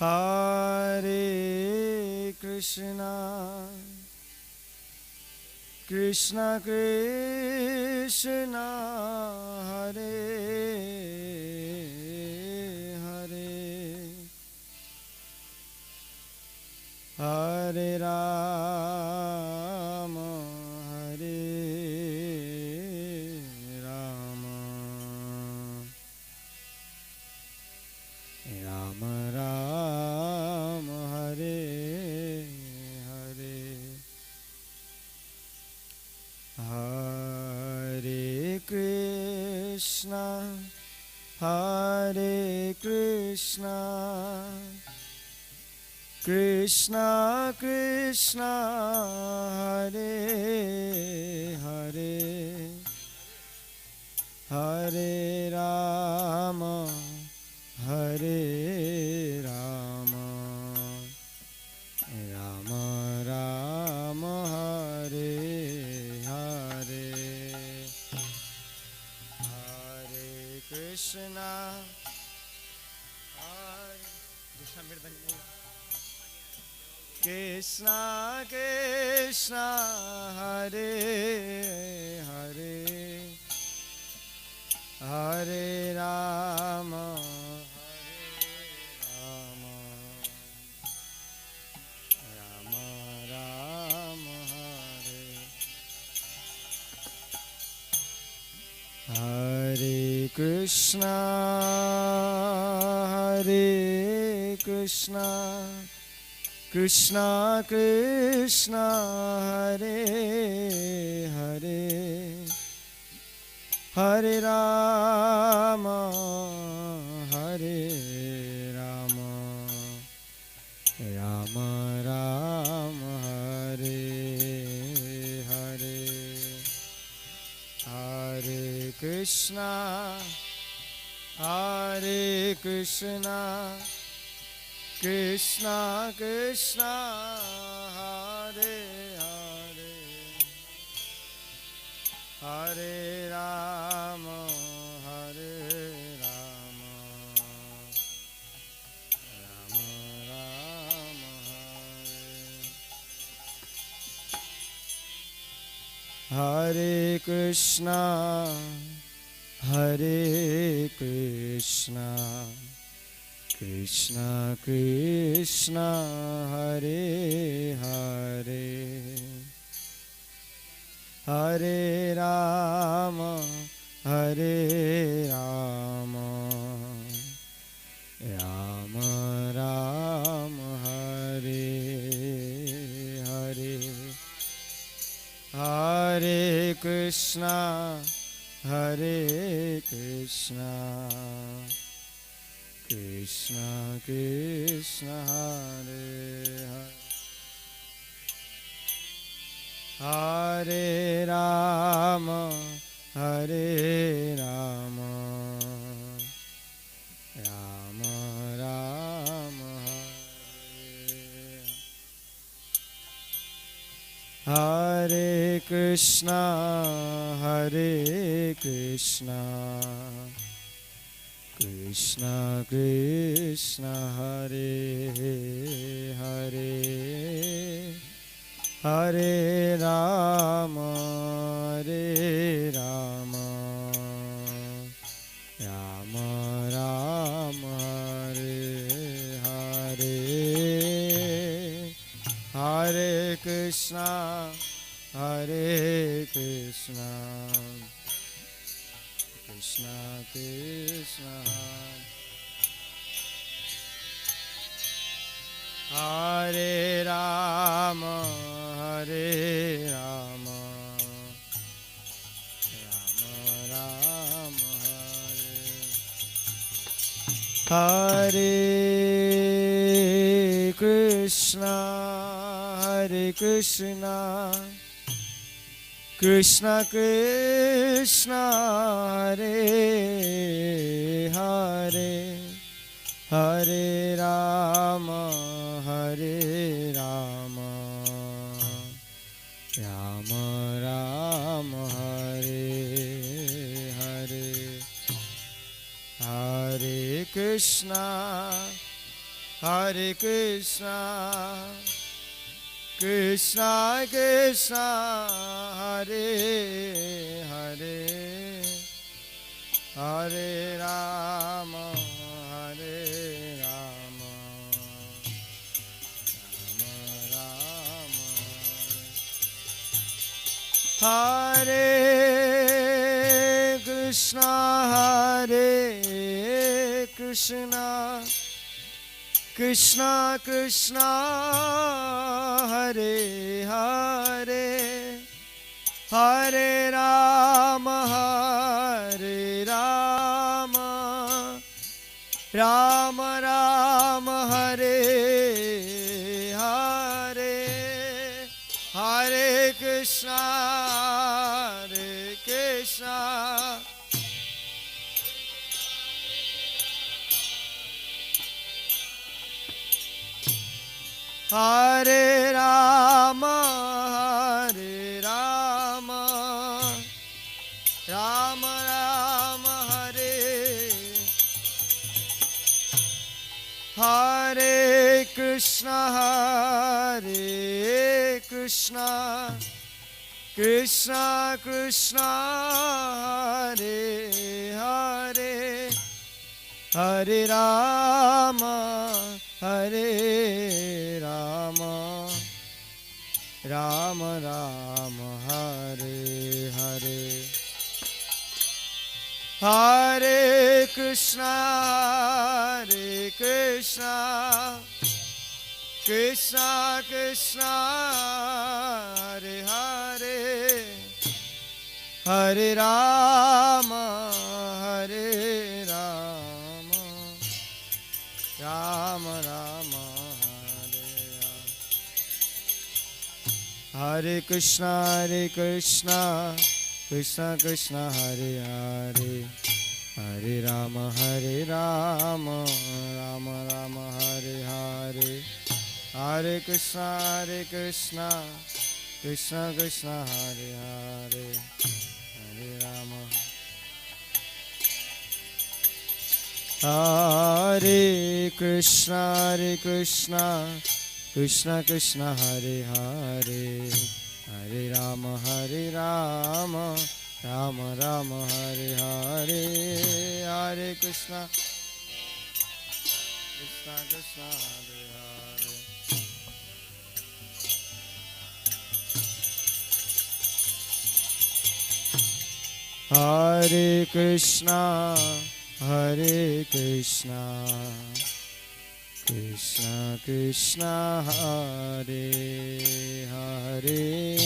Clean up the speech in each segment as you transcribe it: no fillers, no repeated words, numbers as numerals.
Hare Krishna, Krishna Krishna, Hare Hare, Hare Rama, Hare Rama, Rama Rama, Hare Hare, Hare Krishna, Hare Krishna, Krishna Krishna, Hare Hare, Hare Rama, Hare Rama, Rama Rama, Hare Hare, Hare Krishna, Hare Krishna Krishna, Hare Hare, Hare Rama, Rama Rama, Hare Krishna, Hare Krishna, Krishna Krishna, Hare Hare, Hare Rama, Hare Rama, Rama Rama, Hare Hare, Hare Krishna, Hare Krishna, Krishna Krishna, Hare Hare, Hare Rama, Hare Rama, Rama Rama, Hare Krishna, Hare Krishna, Krishna Krishna, Hare Hare, Hare Rama, Hare Rama, Rama Rama, Hare Hare, Hare Krishna, Hare Krishna, Krishna Krishna, Hare Hare, Hare Rama, Hare Rama, Rama Rama, Hare Krishna, Hare Krishna, Krishna Krishna, Hare Hare, Hare Rama, Hare Rama, Rama Rama, Hare Hare, Hare Krishna, Hare Krishna, Krishna Krishna, Hare Rama, Hare Rama, Rama Rama, Hare Krishna, Hare Krishna, Krishna Krishna, Hare Hare, Hare Rama, Hare Rama, Rama Rama, Hare Hare, Hare Krishna, Hare Krishna, Krishna Krishna, Hare Hare, Hare Rama, Hare Rama, Rama Rama, Hare Krishna, Hare Krishna, Krishna Krishna, Hare Hare, Hare Rama, Hare Rama, Rama Rama, Hare Hare, Hare Krishna, Hare Krishna, Hare Rama, Hare Rama, Rama Rama, Hare, Hare Krishna, Hare Krishna, Krishna Krishna, Hare Hare, Hare Rama, Hare Rama, Rama Rama, Hare Hare, Hare Krishna, Hare Krishna, Krishna Krishna, Hare Hare, Hare Rama, Hare Rama, Rama Rama, Hare Krishna, Hare Krishna, Krishna Krishna, Hare Hare, Hare Rama, Hare Rama, Rama Rama, Hare Hare, Hare Krishna, Hare Krishna, Krishna Krishna, Hare Hare, Hare Rama, Hare Krishna, Hare Krishna, Krishna Krishna, Hare Hare, Hare Rama, Hare Rama, Rama Rama, Hare Hare, Hare Krishna, Krishna Krishna, Hare Hare, Hare Krishna, Hare Krishna, Krishna Krishna, Hare Hare,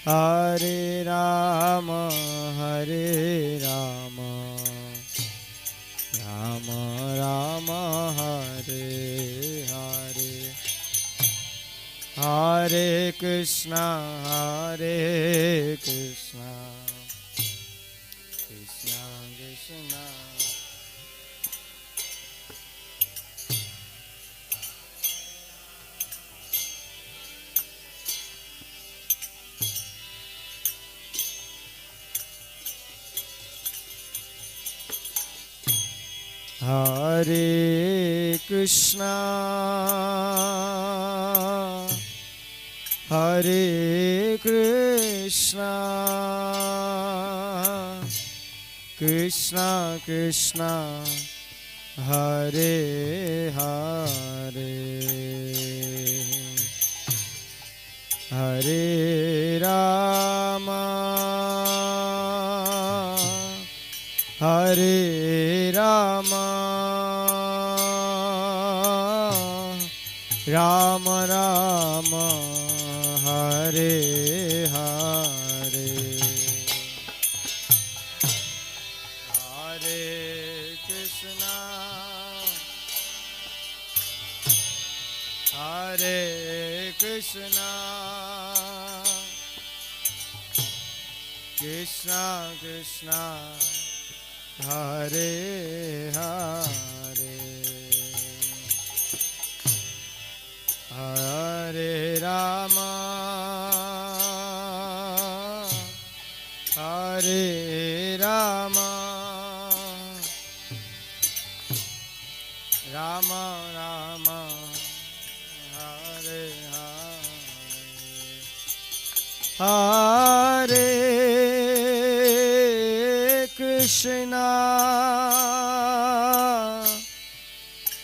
Hare Rama, Hare Rama, Rama Rama, Hare Hare, Hare Krishna, Hare Krishna, Krishna Krishna, Hare Krishna, Hare Krishna, Krishna Krishna, Hare Hare, Hare Rama, Hare Rama, Rama Rama, Hare Hare, Hare Krishna, Hare Krishna, Krishna Krishna, Hare Hare, Hare Rama, Hare Rama, Rama Rama Hare Hare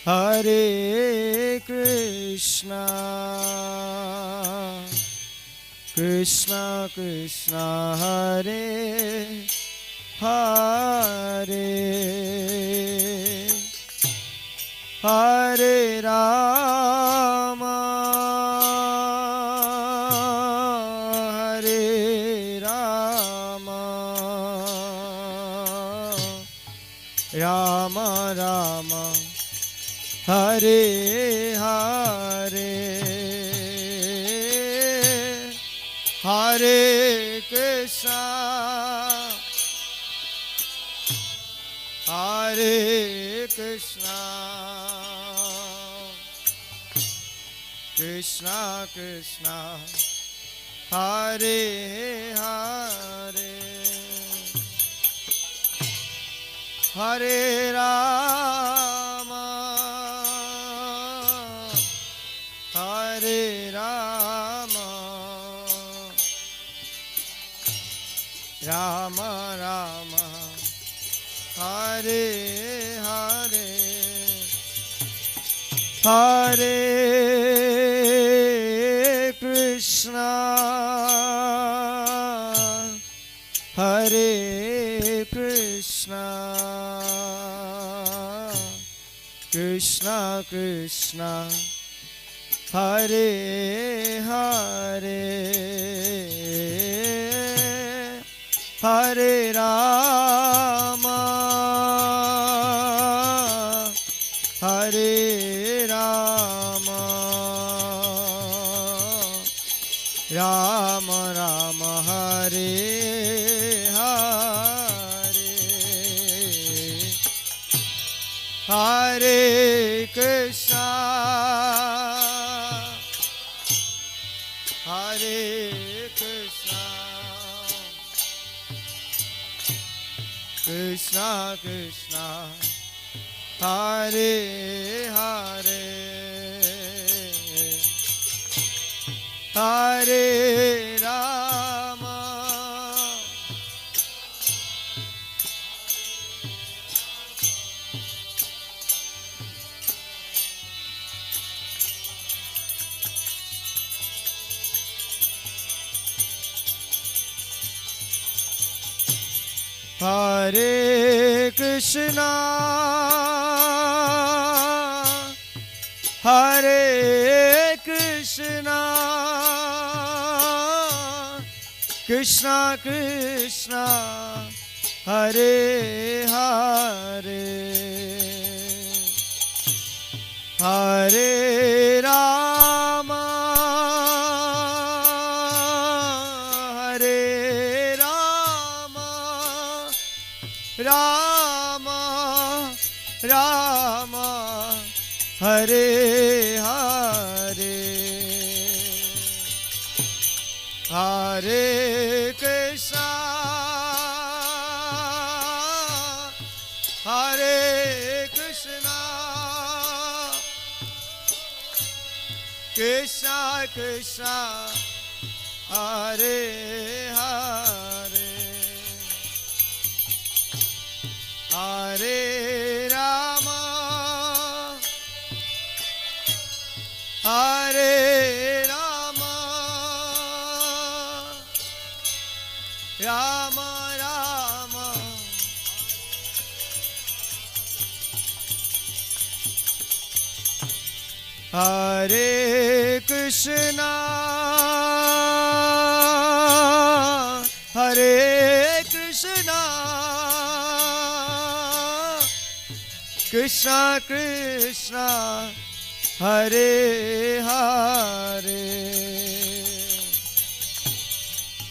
Hare Krishna Krishna Krishna Hare Hare Hare Rama Hare Rama Rama Rama Hare Hare Hare Krishna Hare Krishna Krishna Krishna Hare Hare Hare Rama Hare Rama Rama Rama Hare Hare Hare Krishna Hare Krishna Krishna Krishna Hare Hare Hare Rama Hare Rama Rama Rama Hare Hare Hare Krishna Hare Krishna Krishna Krishna Hare Hare Hare Rama Hare Krishna Hare Krishna Krishna Krishna Hare Hare Hare Rama Hare Rama Rama Rama Hare Hare Hare Krishna Hare Krishna Krishna Krishna Hare Hare Hare Rama Hare Rama Rama Rama Hare Krishna Hare Krishna Krishna Krishna Hare Hare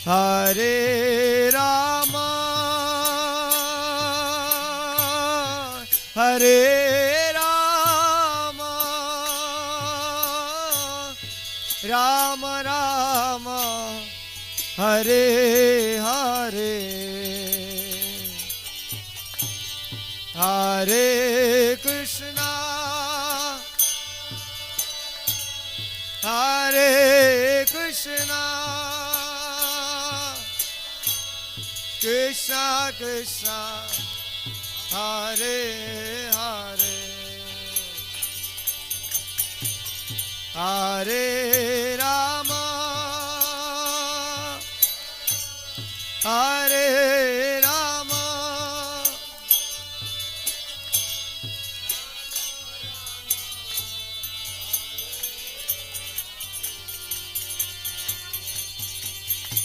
Hare Rama Hare Rama Rama Rama Hare Hare Hare Krishna Krishna Krishna Hare Hare Hare Rama Hare Rama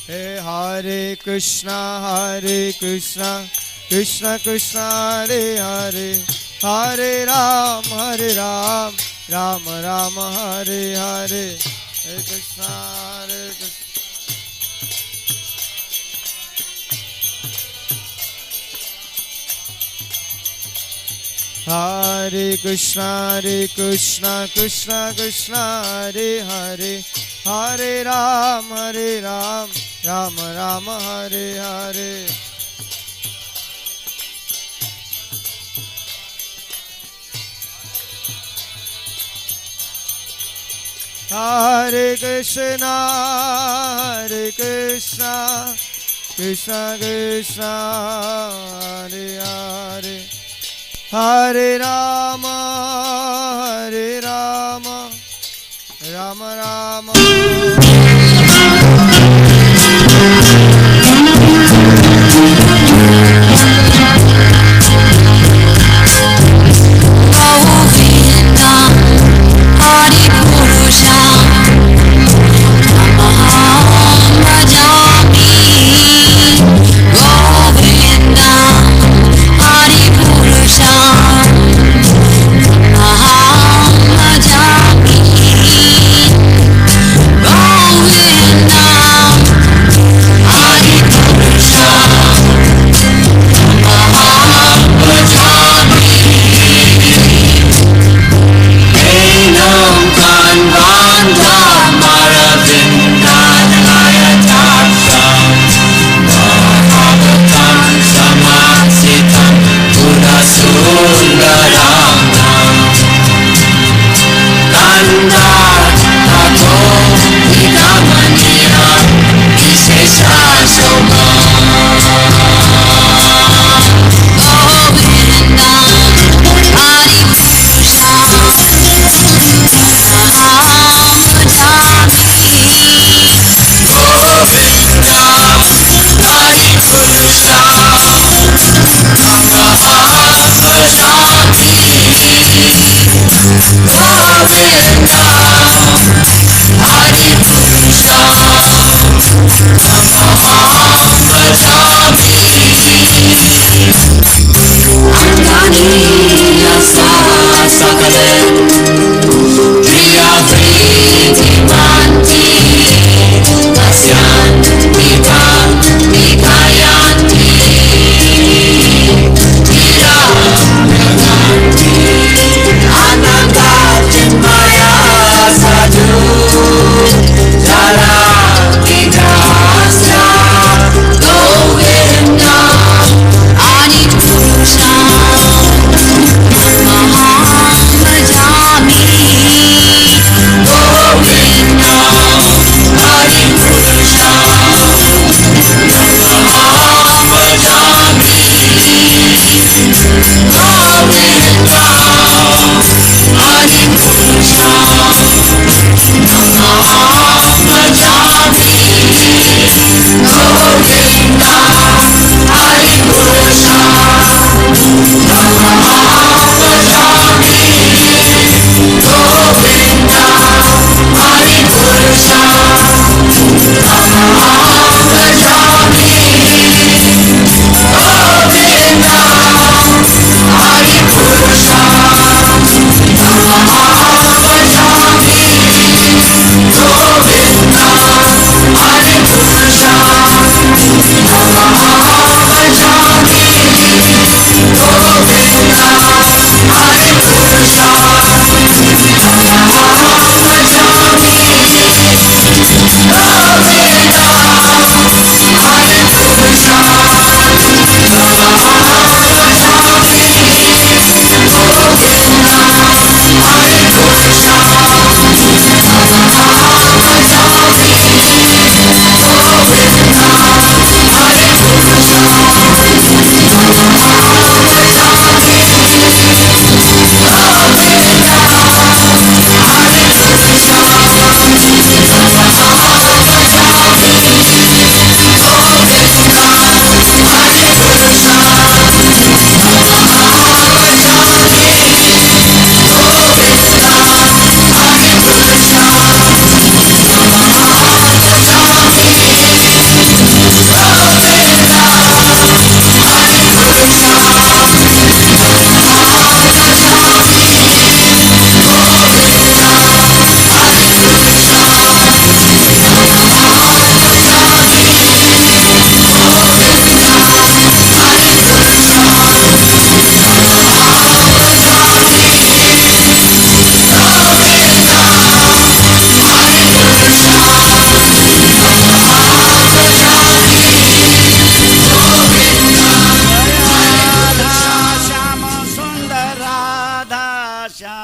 Hare Krishna Krishna Krishna Hare Hare Hare Ram Ram Ram Hare Hare Hare Krishna Hare Krishna Krishna Krishna Hare Hare Hare Ram Ram Ram Hare Hare Hare Krishna Krishna Krishna Hare Hare Hare Rama Rama Rama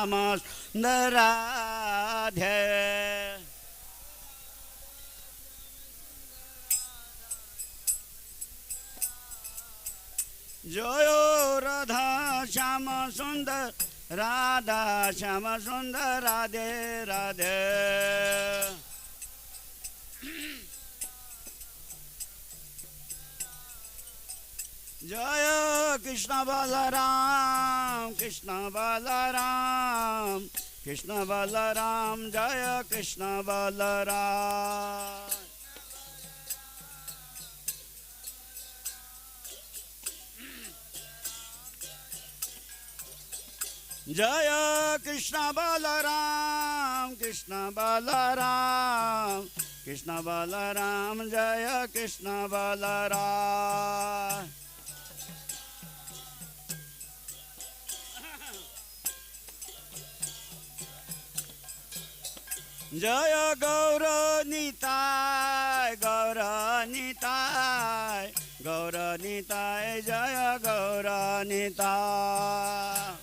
Shyam सुंदर राधे जय राधा श्याम सुंदर राधा श्याम सुंदर राधे राधे जय कृष्ण बलराम कृष्ण बलराम कृष्ण बलराम जय कृष्ण बलराम जय कृष्ण बलराम कृष्ण बलराम कृष्ण बलराम जय कृष्ण बलराम जय गौर निताय गौर निताय गौर निताय जय गौर निताय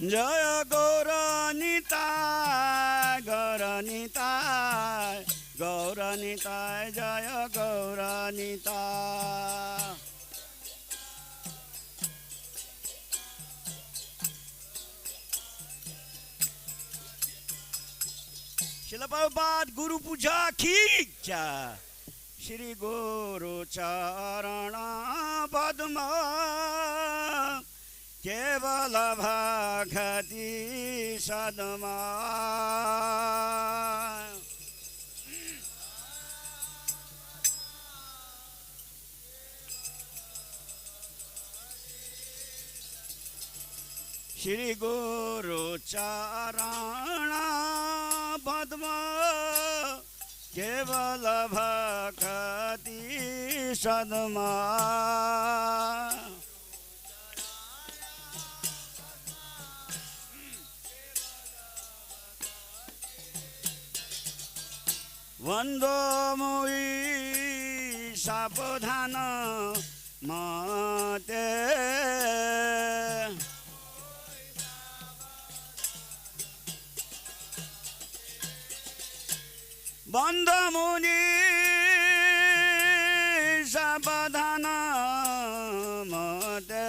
जय गौर निताय गौर निताय गौर निताय जय गौर निताय शिल प्रभुपाद गुरु पूजा की जय श्री गुरु चरण पद्म केवल भक्ति सदमा श्री गुरु चरण पद्म केवल भक्ति सदमा वंदो मुई सावधान मते बंद मुनि सावधान मते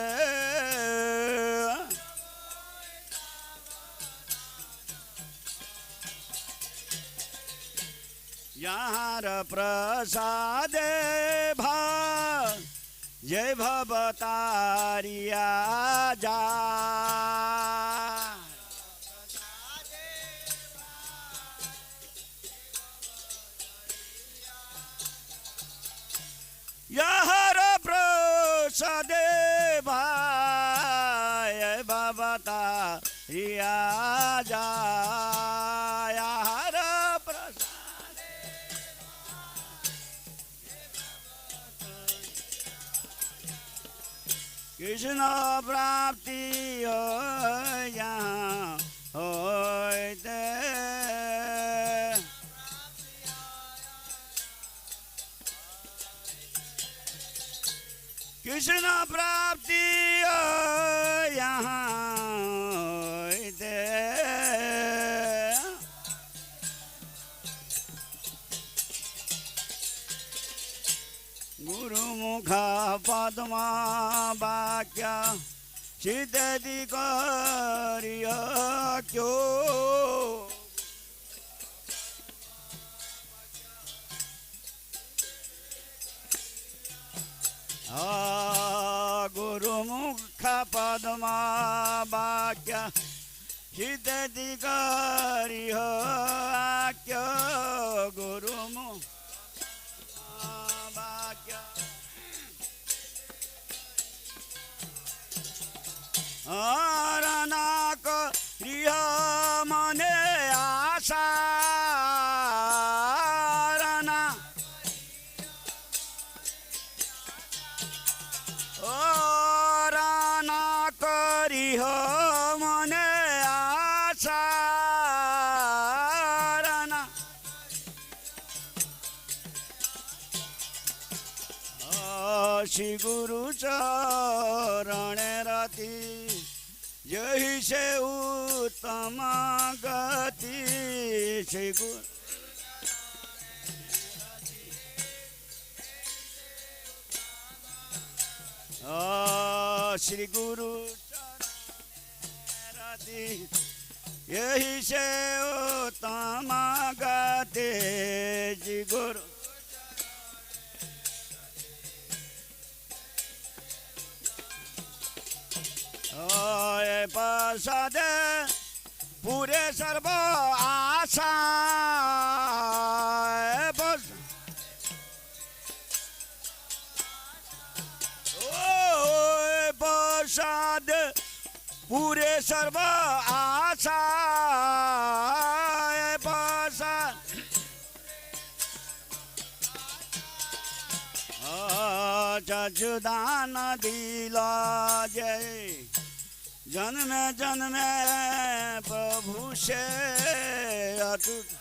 यार प्रसादे जय भवतारिया जा यार प्रसादे जय भवतारिया जा यार कृष्ण प्राप्ति हो यहाँ होते कृष्ण प्राप्ति हो यहाँ होते गुरुमुख पद्मा वाक्य सिद्धि करिय क्यों गुरुमुख पद्मा वाक्य सिद्धि करिय क्यों गुरुमुख अरनाक प्रिय मने आशा रना अरनाक प्रिय मने आशा रना श्री गुरु चरण रति यही से उत्तम गति श्री गुरु श्री गुरु चरण रति यही से उत्तम गति श्री गुरु प्रसाद पूरे सर्व आशा प्रसाद पूरे सर्व आशा प्रसाद चक्षुदान दिला जय जन्म जन्म प्रभु से अटूट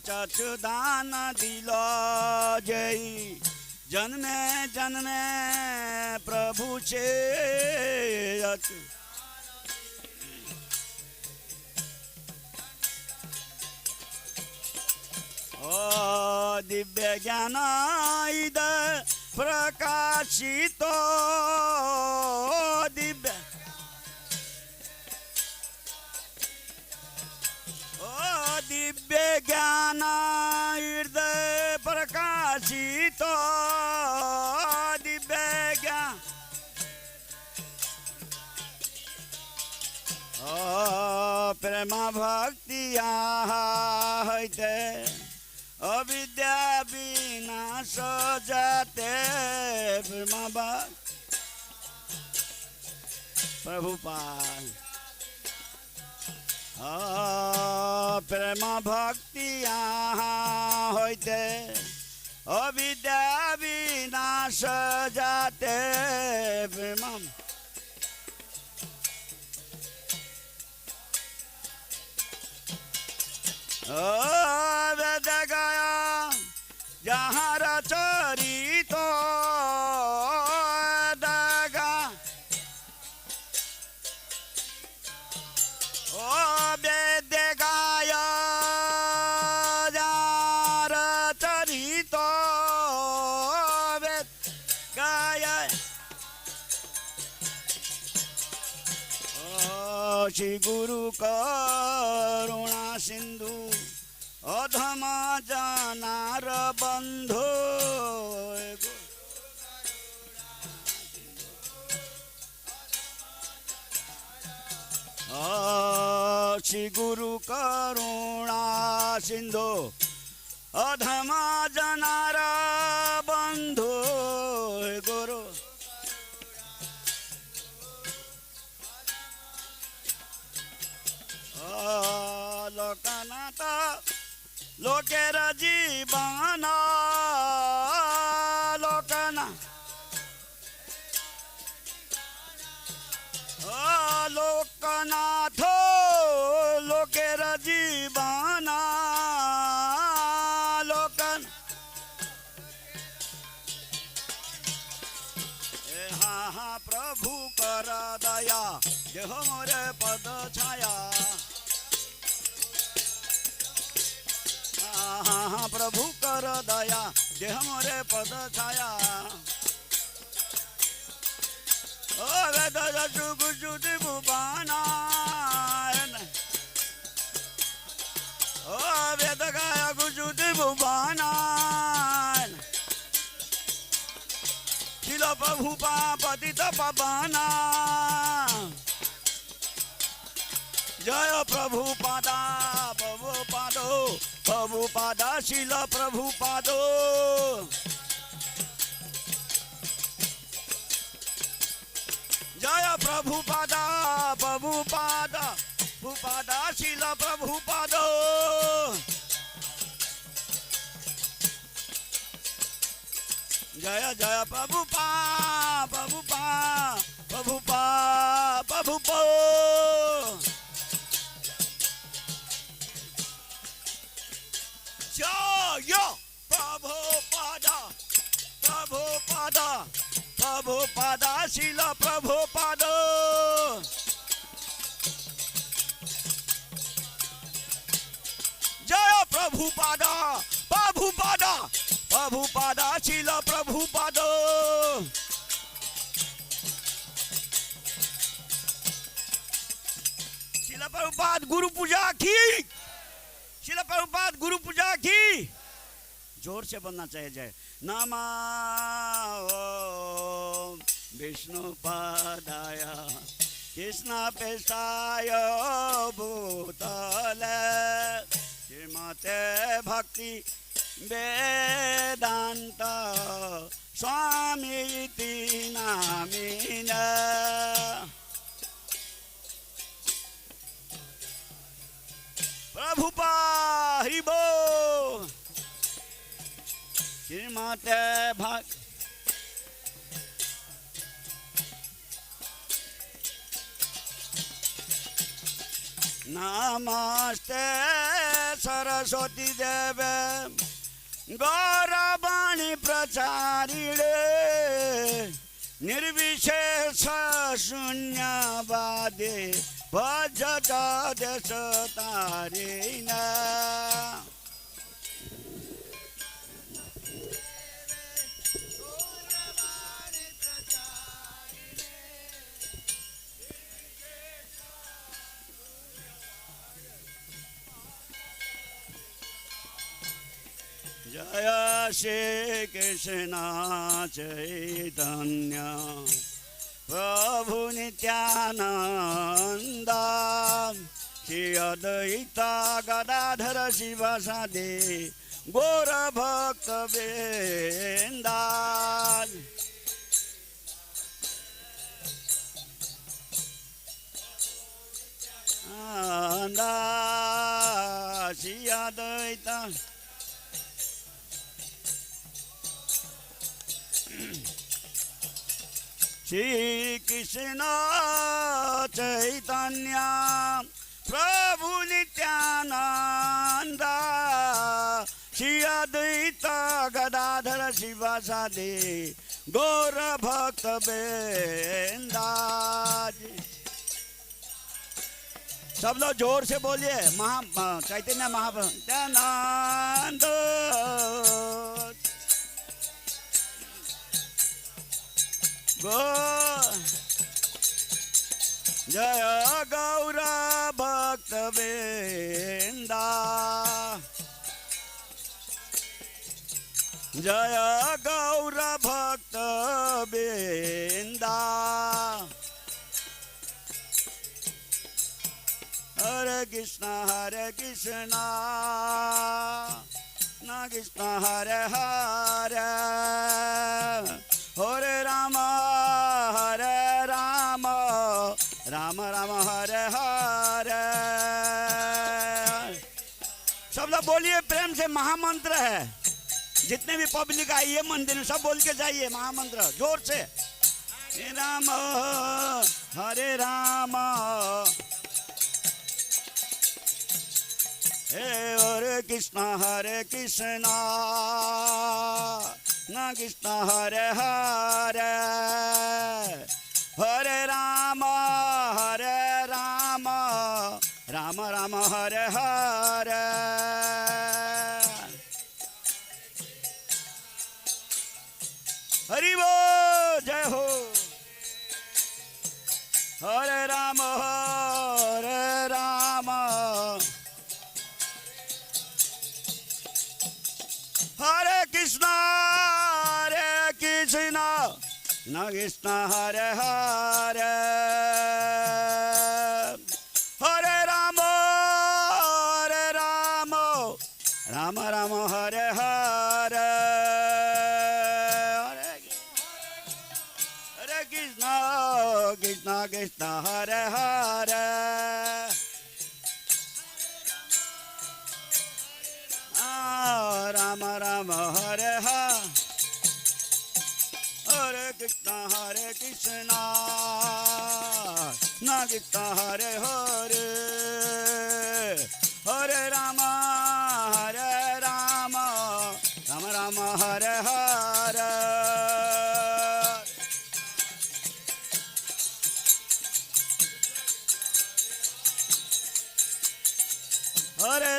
चक्षुदान दिला जय जन्म जन्म प्रभु से अटूट दिव्य ज्ञान इद प्रकाशित दिव्य दिव्य ज्ञान इद प्रकाशित दिव्य ज्ञान प्रेम भक्ति होते अविद्या विनाश जाते प्रभुपाद प्रेम भक्ति होते अविद्या विनाश जाते प्रेम वेद गया जहाँ रचरित दगा वेद गाया जहाँ रचरित वेद गाया श्री गुरु करुणा सिंधु अधम जनार बंधु श्री गुरु करुणा सिंधु अधम जनार बंधु गुरु लोकनाथ लोकेर जीवन लोकनाथ लोकेर जीवन लोकन हाँ प्रभु कर दया देह मोरे पद छाया हाँ प्रभु कर दया देह मोरे पद छाया ओ वेद जुगुजुति भुवना ओ वेद गाया गुजुति भुवना शिल प्रभु पतित पवना जय प्रभु पादा प्रभु पादा शिल प्रभु पादो जय प्रभु पादा शिल प्रभु पादो जय जय प्रभु पा जय प्रभुपादा प्रभुपादा प्रभुपादा शिल प्रभुपादा जय प्रभुपादा प्रभुपादा प्रभुपादा शिल प्रभुपादा शिल प्रभुपाद गुरु पूजा की शिल प्रभुपाद गुरु पूजा की जोर से बोलना चाहिए जय नमो विष्णु पादाय कृष्ण पेशाय भूतले श्रीमते भक्ति वेदांत स्वामी इति नामिने प्रभुपा हरिबो श्रीमते भक्ति नमस्ते सरस्वती देवे गौरवाणी प्रचारिणे निर्विशेष शून्यवादे भजत देश तारिणे जय श्री कृष्ण चैतन्य प्रभु नित्यानंद श्री अद्वैत गदाधर शिवासादि गौर भक्त वृंदा श्री अद्वैत श्री कृष्ण चैतन्य प्रभु नित्यानंद श्री अद्वैत गदाधर शिवासादि गौर भक्त वृंदा सब लोग जोर से बोलिए चैतन्य महाप्रभु जय गौर भक्त वृंदा जय गौर भक्त वृंदा हरे कृष्ण न कृष्ण हरे हरे हरे राम राम राम हरे हरे सब लोग बोलिए प्रेम से महामंत्र है जितने भी पब्लिक आई है मंदिर में सब बोल के जाइए महामंत्र जोर से राम हरे राम हरे कृष्ण न कृष्ण हरे हरे हरे राम राम राम हरे हरे हरि बोल जय हो हरे राम हरे कृष्ण न कृष्ण हरे हरे हरे राम राम राम हरे हरे हरे कृष्ण कृष्ण हरे हरे राम राम हरे हरे कृष्ण न कृष्ण हरे हरे हरे राम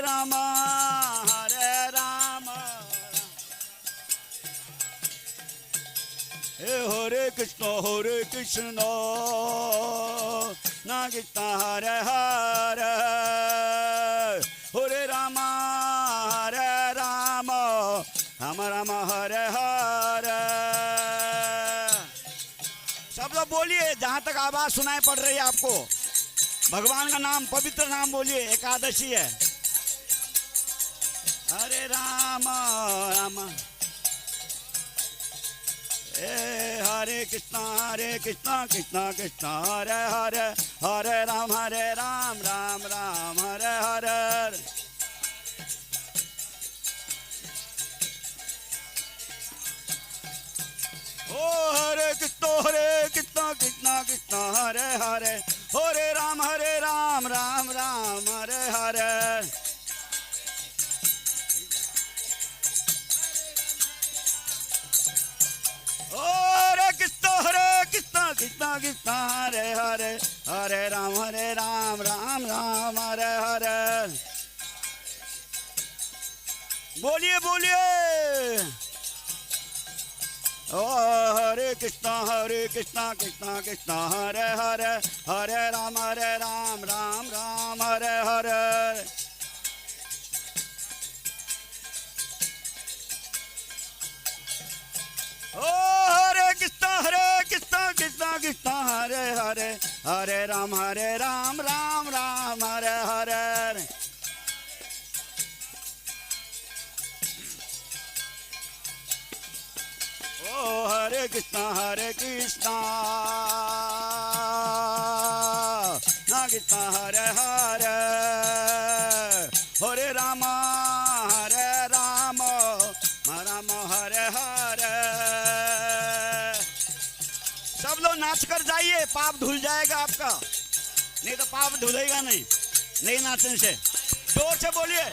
राम हरे कृष्ण ना कृष्ण हरे हरे हरे राम राम राम हरे हरे। सब लोग बोलिए जहाँ तक आवाज सुनाई पड़ रही है आपको। भगवान का नाम, पवित्र नाम बोलिए, एकादशी है। हरे राम राम हरे कृष्णा कृष्णा कृष्णा हरे हरे हरे राम राम राम हरे हरे। ओ हरे कृष्णा कृष्णा कृष्णा हरे हरे हरे राम राम हरे हरे। हरे कृष्णा कृष्णा हरे हरे हरे राम राम हरे हरे। बोलिए बोलिए। ओ हरे कृष्णा कृष्णा हरे हरे हरे राम राम हरे हरे। ओ हरे कृष्णा कृष्णा हरे हरे हरे राम राम हरे हरे। ओ हरे कृष्णा ना कृष्णा हरे हरे हरे राम राम हरे हरे। सब लोग नाच कर जाइए, पाप धुल जाएगा आपका, नहीं तो पाप धुलेगा नहीं नाचने से। जोर से बोलिए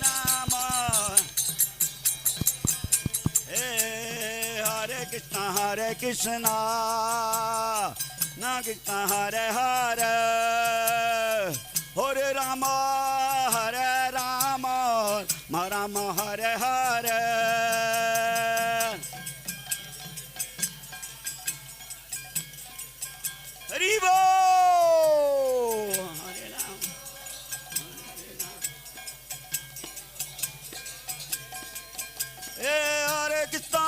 नाम हरे कृष्णा ना कृष्णा हरे हरे हरे राम राम हरे हरे। हरि बोल। हरे राम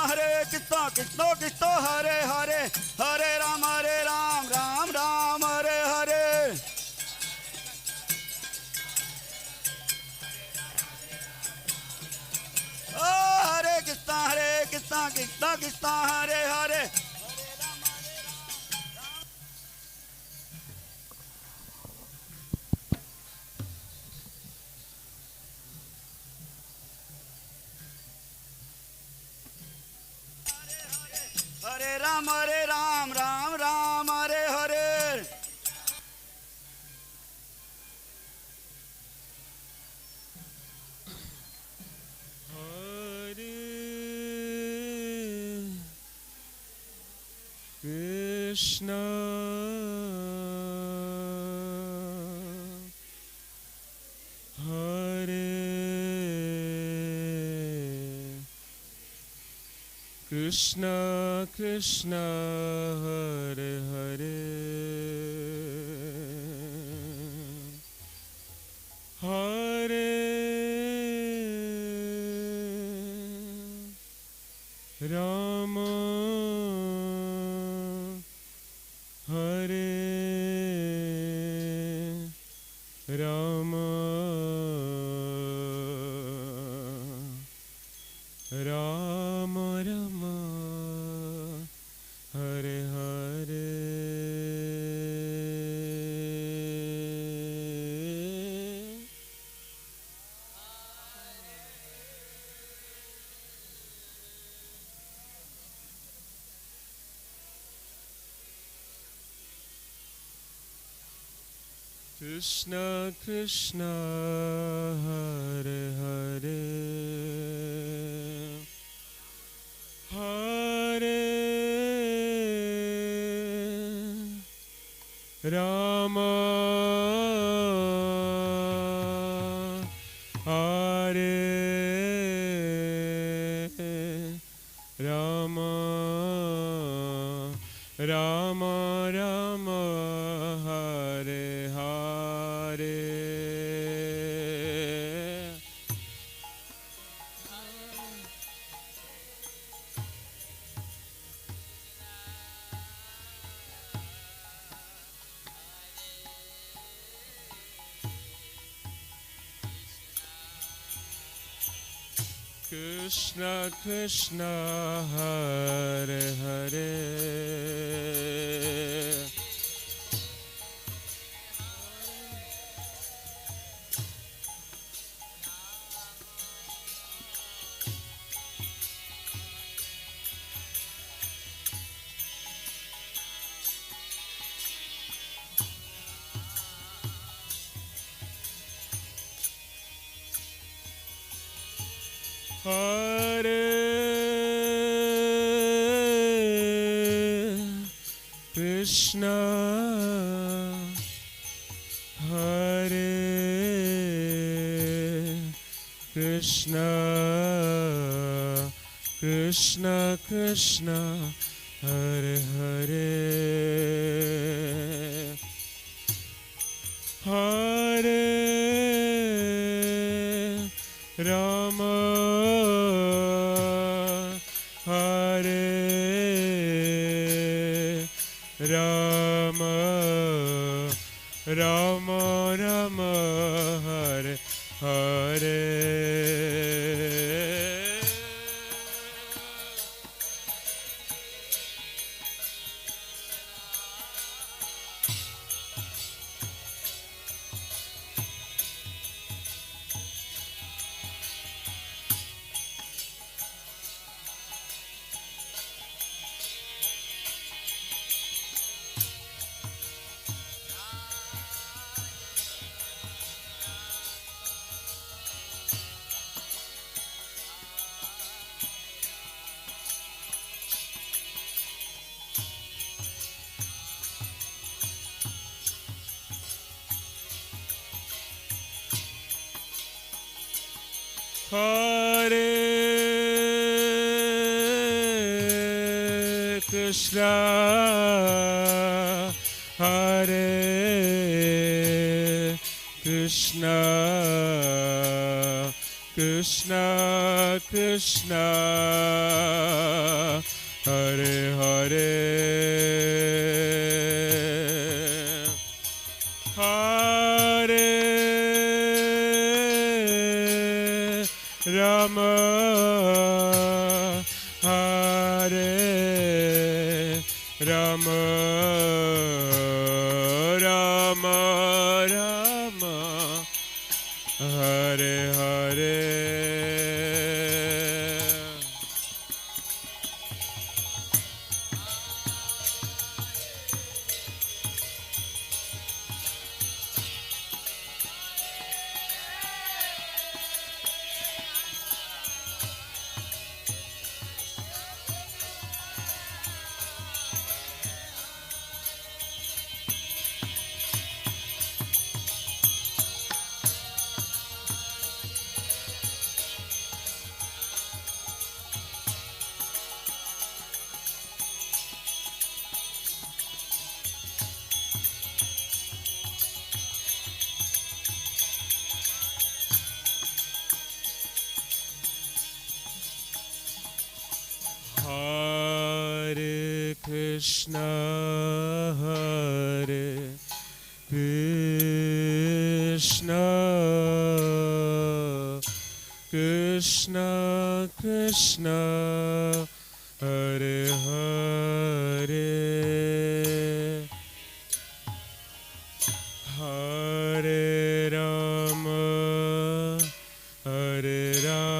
हरे कृष्णा कृष्णा हरे हरे हरे राम राम हरे हरे। ओ हरे कृष्णा कृष्णा हरे हरे। हरे राम राम हरे हरे। हरे कृष्ण कृष्ण कृष्ण हरे हरे हरे राम हरे Ram Ram Ram Hare Hare. Krishna Krishna Hare Hare Hare Ram Hare Rama Rama Rama Hare Hare Krishna Krishna Hare Hare Hare Krishna Hare Krishna Krishna Krishna Hare Hare Hare Rama Hare Rama Rama Rama Hare Hare Hare Krishna Hare Krishna Krishna Krishna Hare Hare Hare Rama Hare Rama Rama Rama Hare Hare Hare Krishna Hare Krishna Krishna Krishna Hare Hare Hare Rama Hare Rama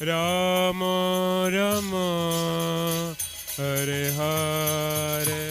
Rama Rama Hare Hare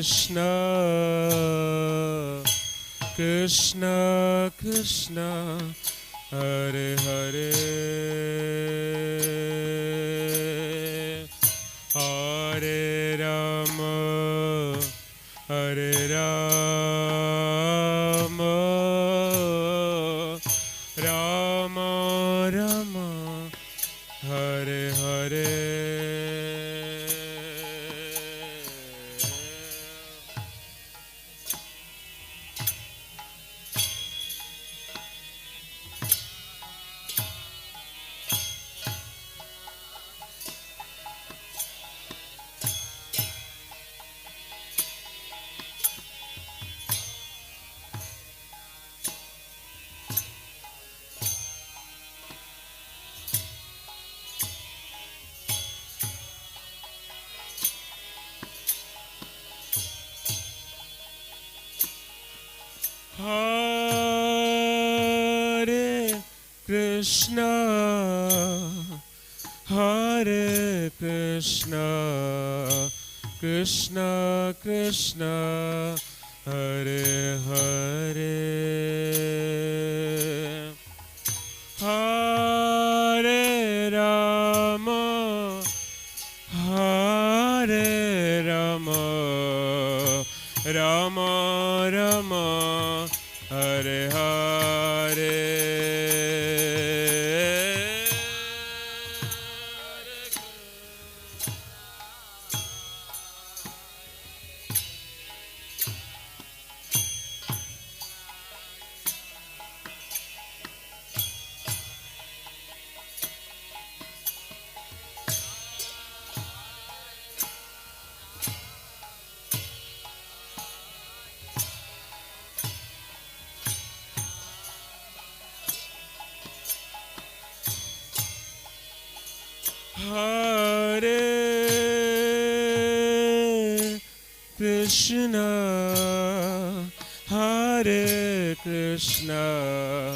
Krishna Krishna Krishna Hare Hare Hare Rama Hare Rama Rama Rama Hare Hare Hare Krishna Hare Krishna Krishna Krishna Hare Hare Hare Rama Hare Rama Rama Rama Hare Hare Hare Krishna Hare Krishna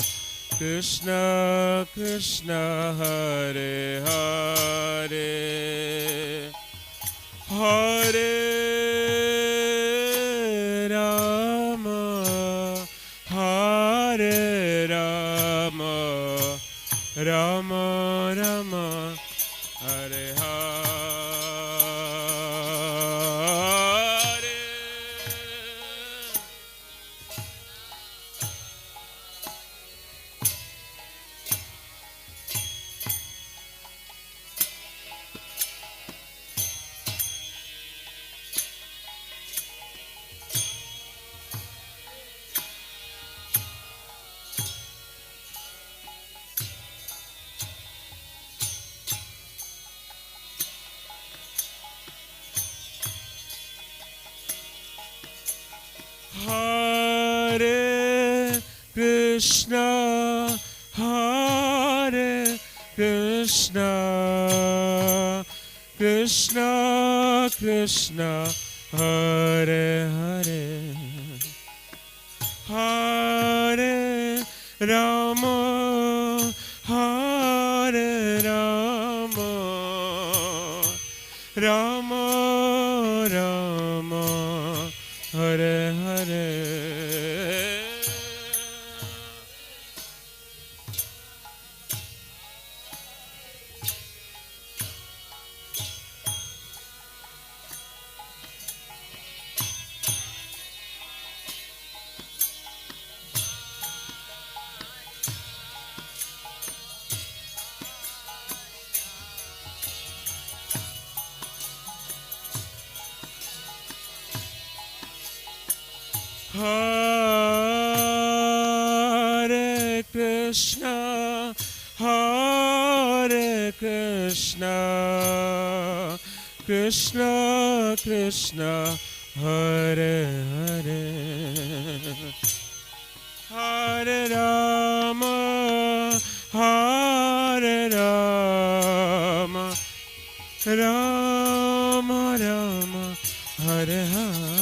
Krishna Krishna Hare Hare Hare Rama Hare Rama Rama Rama Hare Hare Hare Krishna Hare Krishna Krishna Krishna Hare Hare Hare Rama Hare Rama Rama Rama Hare Hare Hare Krishna Hare Krishna Krishna Krishna Hare Hare Hare Rama Hare Rama Rama Rama Hare Hare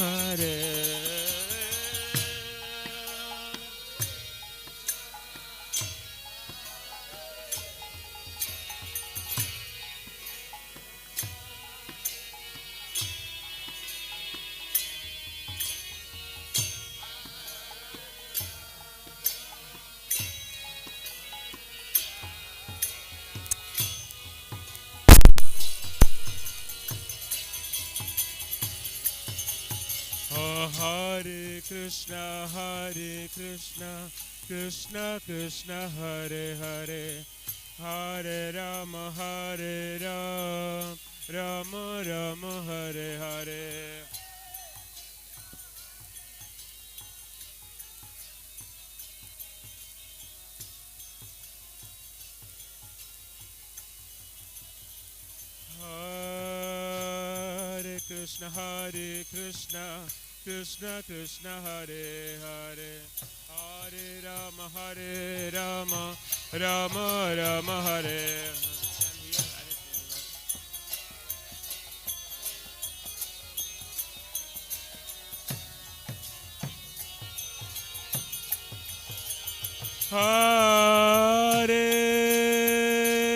Hare Krishna, Krishna Krishna, Hare Hare, Hare Rama, Rama Rama, Hare Hare. Hare Krishna, Krishna Krishna, Hare Hare, Hare Rama, Rama Rama, Hare. Hare Krishna, Hare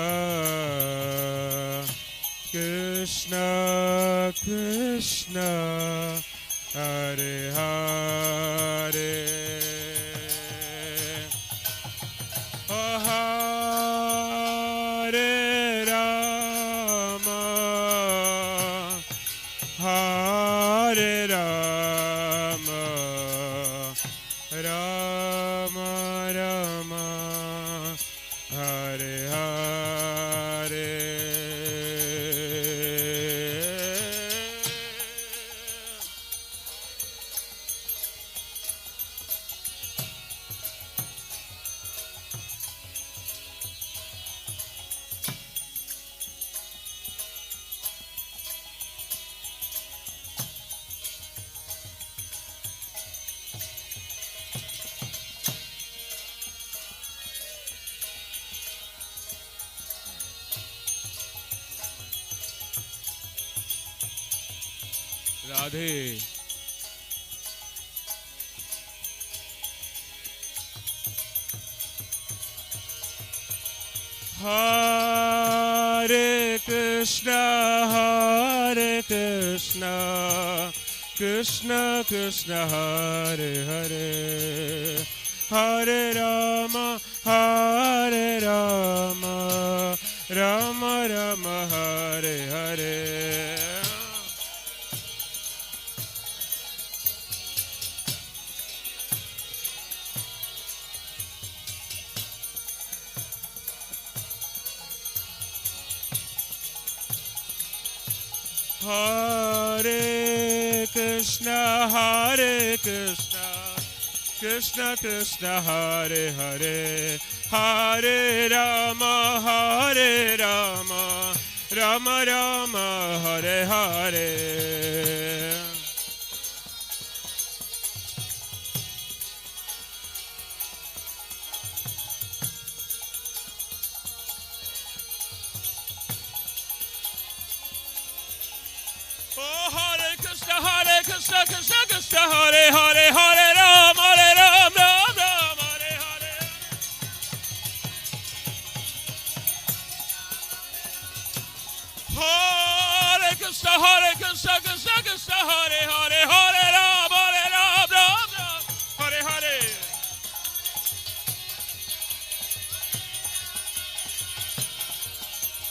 Krishna, Krishna Krishna, Hare Hare. Hare Rama, Hare Rama, Rama Rama, Hare Hare. Radhe. Hare Krishna, Krishna Krishna, Hare Hare, Hare Rama, Rama Rama, Hare Hare. Hare Krishna, Krishna Krishna, Hare Hare, Hare Rama, Rama Rama, Hare Hare. Oh, Hare Krishna, Krishna Krishna, Hare Hare, Hare Ram, Ram Ram, Hare Hare. Hare Krishna, Krishna Krishna, Hare Hare, Hare Ram, Ram Ram, Hare Hare.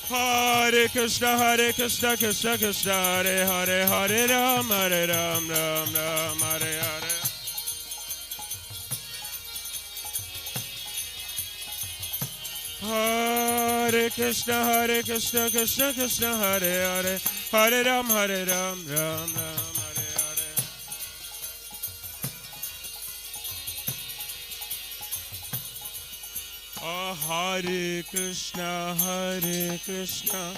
Hare Krishna, Krishna Krishna, Hare Hare, Hare Ram, Ram Ram, Hare Hare. Hare Krishna, Krishna Krishna, Hare Hare, Hare Ram, Ram Ram, Hare Hare. Hare Krishna,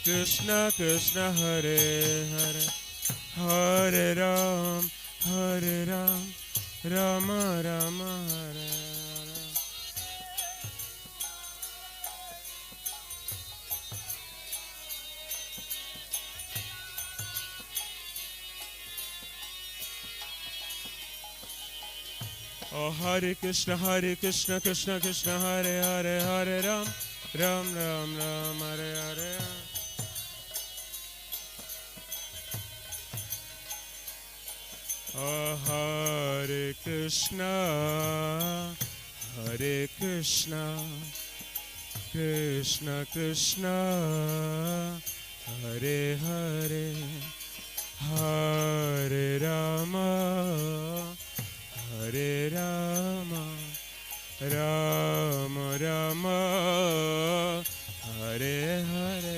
Krishna Krishna, Hare Hare, Hare Ram, Rama Rama, Hare Hare. Oh, Hare Krishna, Krishna Krishna, Hare Hare, Hare Ram, Ram Ram, Hare Hare. Hare Krishna, Hare Krishna, Krishna Krishna, Hare Hare, Hare Rama, Hare Rama, Rama Rama, Hare Hare.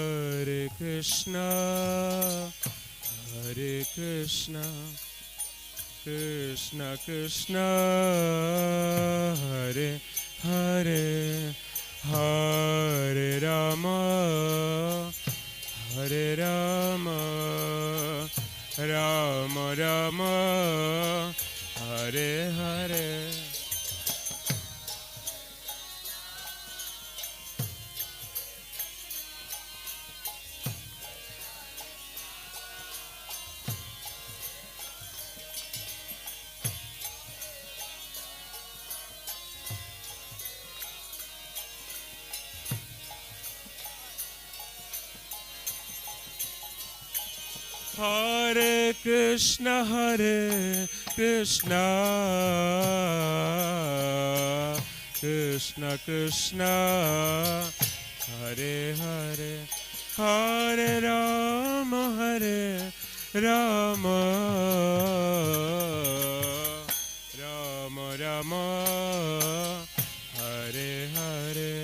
Hare Krishna, Hare Krishna, Krishna Krishna, Hare Hare, Hare Rama, Hare Rama, Rama Rama, Hare Hare. Hare Krishna, Hare Krishna, Krishna Krishna, Hare Hare, Hare Rama, Hare Rama, Rama Rama, Hare Hare.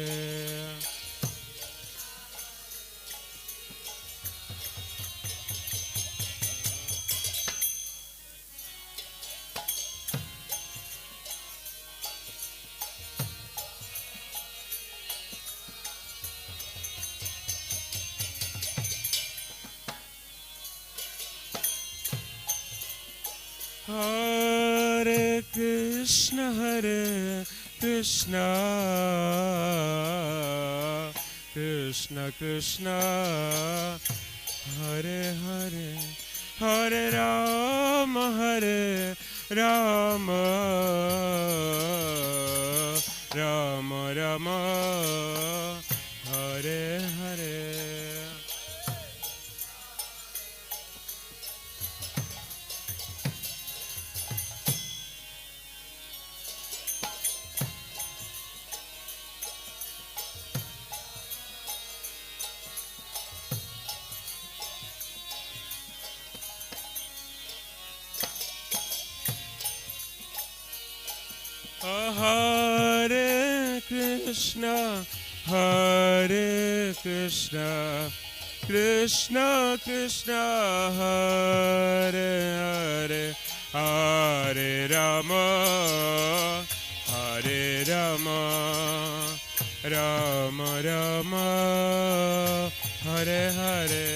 Hare Krishna, Hare Krishna, Krishna Krishna, Hare Hare, Hare Rama, Hare Rama, Rama Rama, Hare Hare. Hare Krishna, Hare Krishna, Krishna Krishna, Hare Hare, Hare Rama, Hare Rama, Rama Rama, Hare Hare.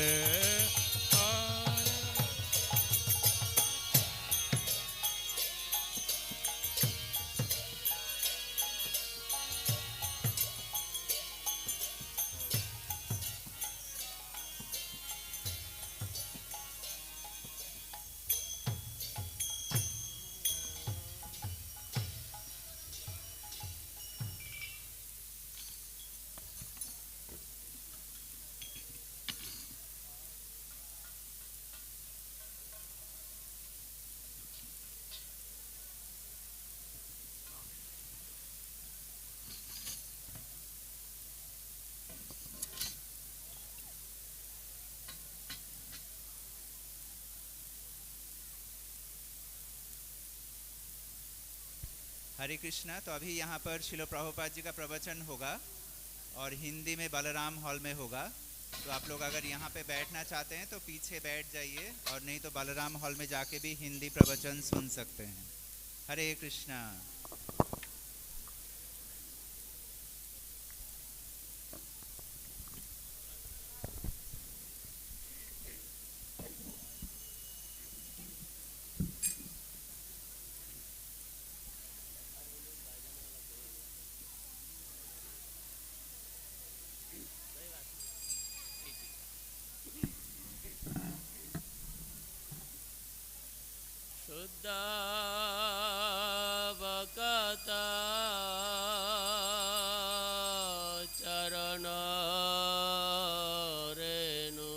हरे कृष्णा। तो अभी यहाँ पर शिलो प्रभुपाद जी का प्रवचन होगा और हिंदी में Balram hall में होगा। तो आप लोग अगर यहाँ पे बैठना चाहते हैं तो पीछे बैठ जाइए, और नहीं तो बलराम हॉल में जाके भी हिंदी प्रवचन सुन सकते हैं। हरे कृष्णा। शुद्ध भक्त चरण रेणु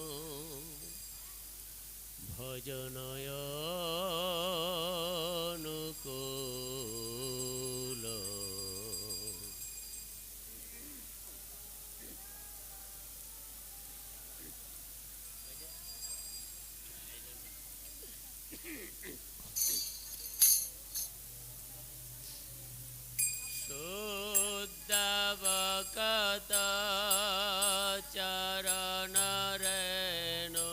भजनय अनुकूल शुद्ध भक्त चरण रेणु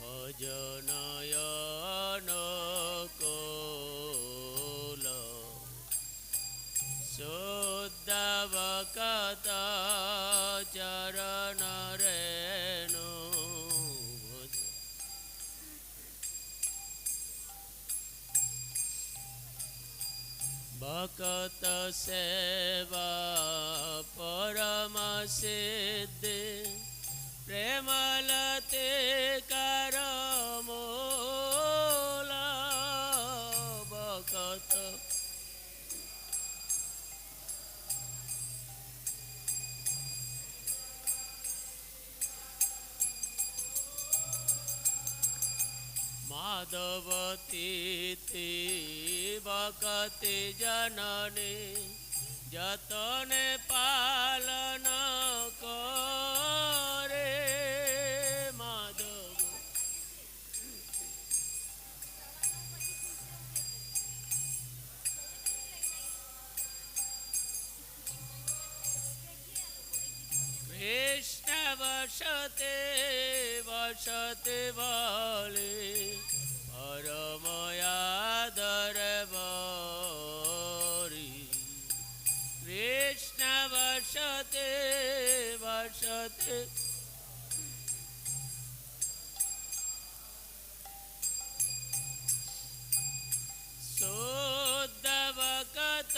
भजनय अनुकूल शुद्ध भक्त चरण रेणु भक्त सेवा परम सिद्धि प्रेमलते कर मोला भक्त माधवती भक्ति जननी जतने पालन करे माधव कृष्ण वसते वसते वाले परमयादर बरी कृष्ण वसते वसते शुद्ध भक्त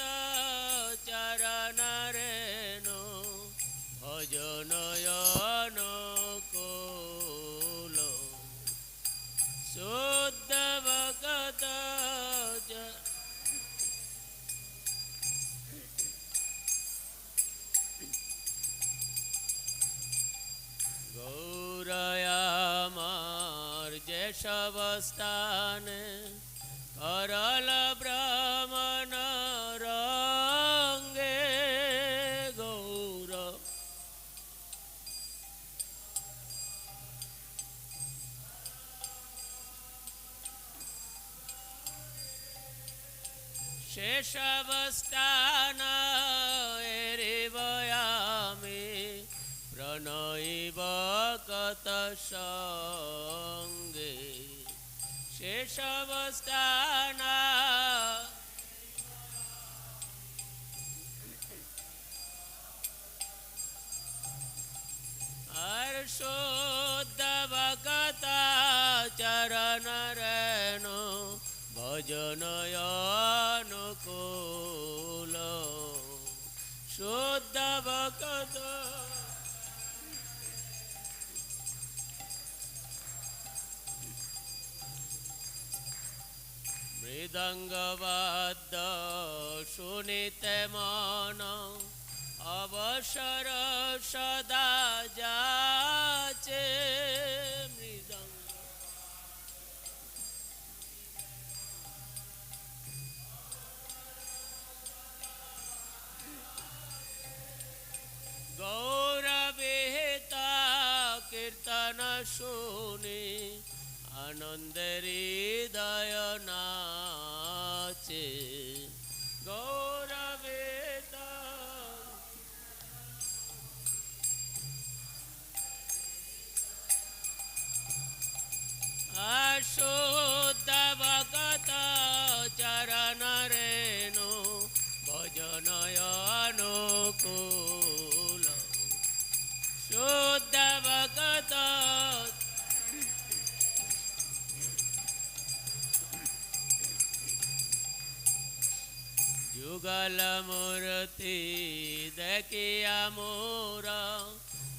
चरण रेणु भजनय अनुकूल शुद्ध भक्त गौरयामार जैसवस्थाने करल ब्राह्मण रंगे गौर शेषवस्थान एरिवयामि प्रणयिव कत संगे शेषवस्थान शुद्ध भक्त चरण रेणु भजनय अनुकूल शुद्ध भक्त मृदंगवाद्य सुनिते मन अवसर सदा जाचे मृदंग गौरविहिता कीर्तन सुनि आनंदरी हृदय नाचे गौरविहिता अशुद्ध भक्त चरण रेणु भजनय अनुकूल शुद्ध भक्त जुगल मूर्ति देखिया मोर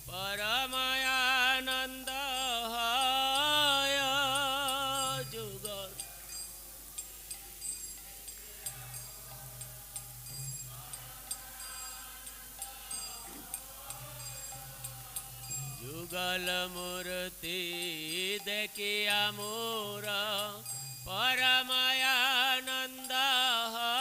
परमयानंद जुगल जुगल मूर्ति देखिया मोर परमानंद है।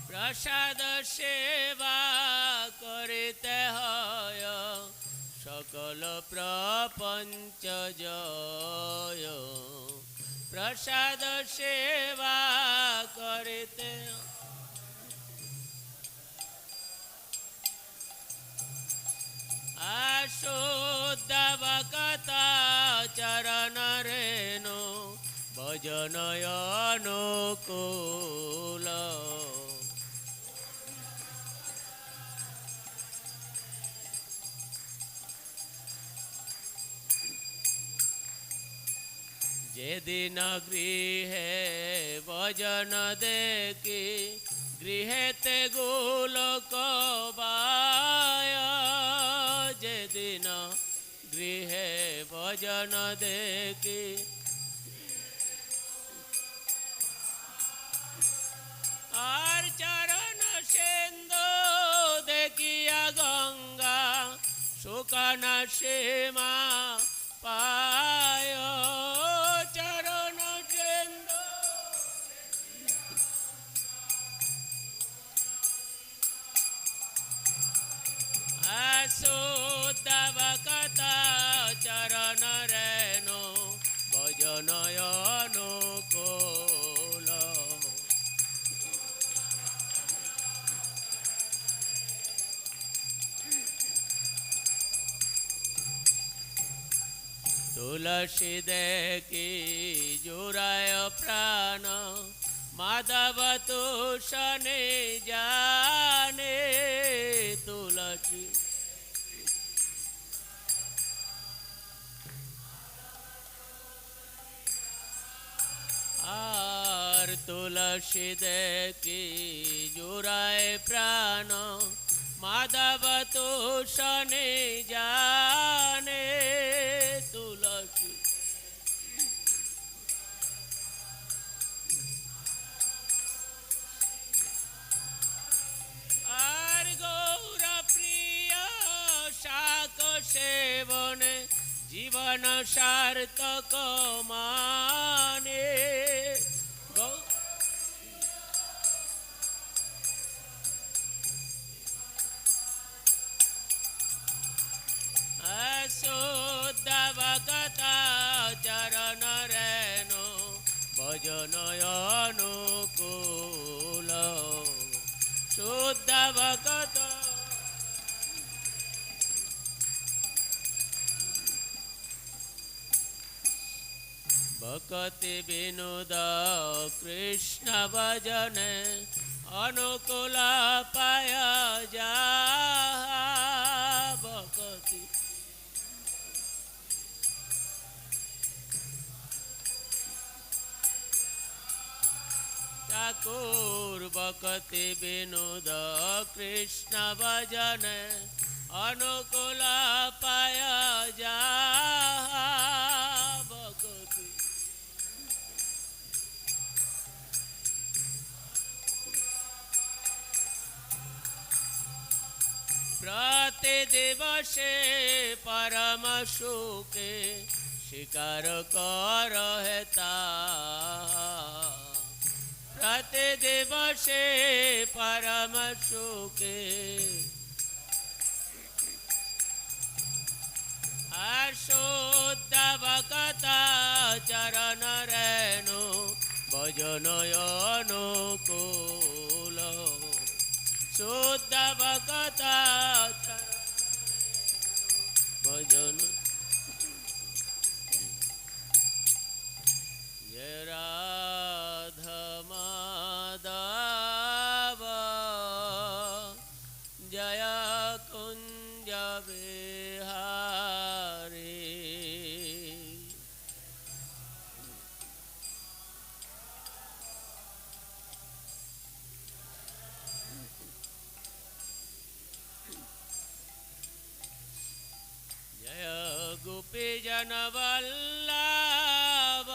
प्रसाद सेवा करते হয় सकल प्रपंच जय। प्रसाद सेवा करते शुद्ध भक्ता चरण रेणु भजन अनुकूल। যেদিন গৃহে ভজন দেখি গৃহেতে গোলক বায়। যেদিন গৃহে ভজন দেখি আর চরণ সিন্ধু দেখিয়া গঙ্গা শুকান সীমা পায়। চরণ সিন্ধু শুদ্ধ ভক্তা চরণ রেণু ভজন অনুকূল। तुलसी देखी जुराय प्राण माधव तुषने जाने। तुलसी আর तुलसी देखी जुराय प्राण माधव तुषने जाने। तुलसी আর গৌর প্রিয় শাক সেবনে জীবন সার্থক মানে। শুদ্ধ ভক্তা চরণ রেণু ভজন অনুকূল। শুদ্ধ ভক্তা ভক্তি বিনোদ কৃষ্ণ ভজনে অনুকূল পায় যা। ভক্তি ঠাকুর ভক্তি বিনোদ কৃষ্ণ ভজনে অনুকূল পায় যা। ভক্তি प्रति दिवसे परम सुखे शिकार कर हेता। प्रति दिवसे परम सुखे शुद्ध भक्ता चरण रेणु भजन अनुकूल। शुद्ध भक्ता भजन जय राधा माधव जय कुंज बिहारी। जय गोपी जन Vallabh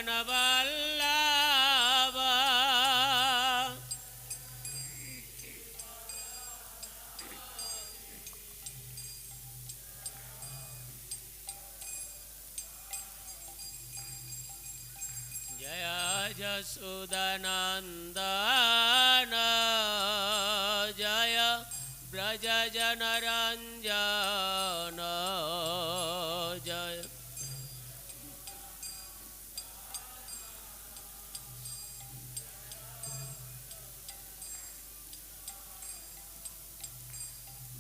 Janavallabha. Jaya Jasudanandana Jaya Braja Janaranjana Jaya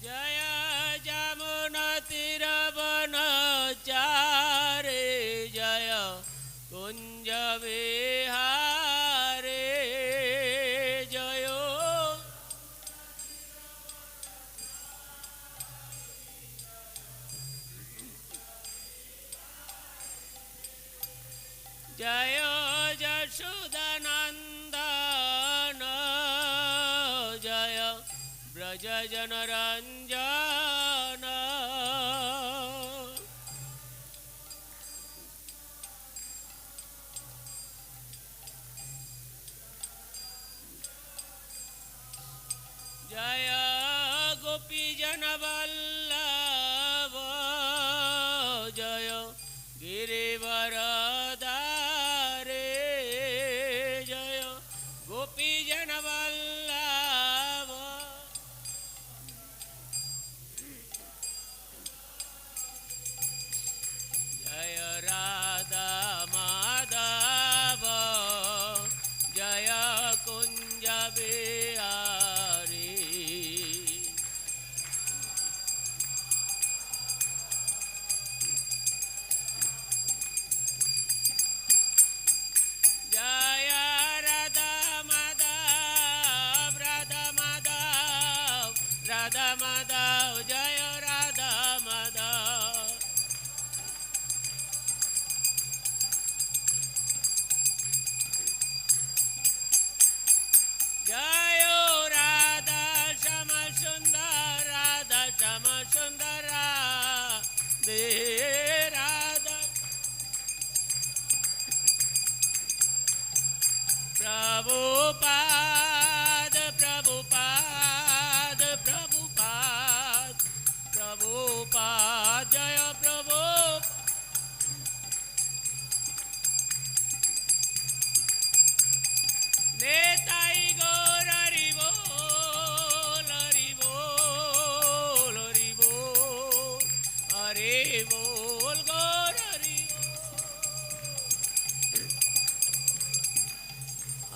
Jaya Jamunatiravanachare Jaya Kunja Vihare Jayo Jayo Jashodanandana Jaya Braja Janaranjana Jaya Gopi Janavallabha Jaya Girivaradhare Jaya Gopi Janavallabha Jaya Radha Madhava Jaya Kunja Vihari Jaya Radha Madhav Radha Madhav Radha Madhav Jaya Radha Madhav Jayo Radha Shama Sundar Radha Shama Sundara De Radha Prabhupada Prabhupada Prabhupada Prabhupada Jaya Prabhupada Netai Gaur Hari Bol Hari Bol Hari Bol Hari Bol Gaur Hari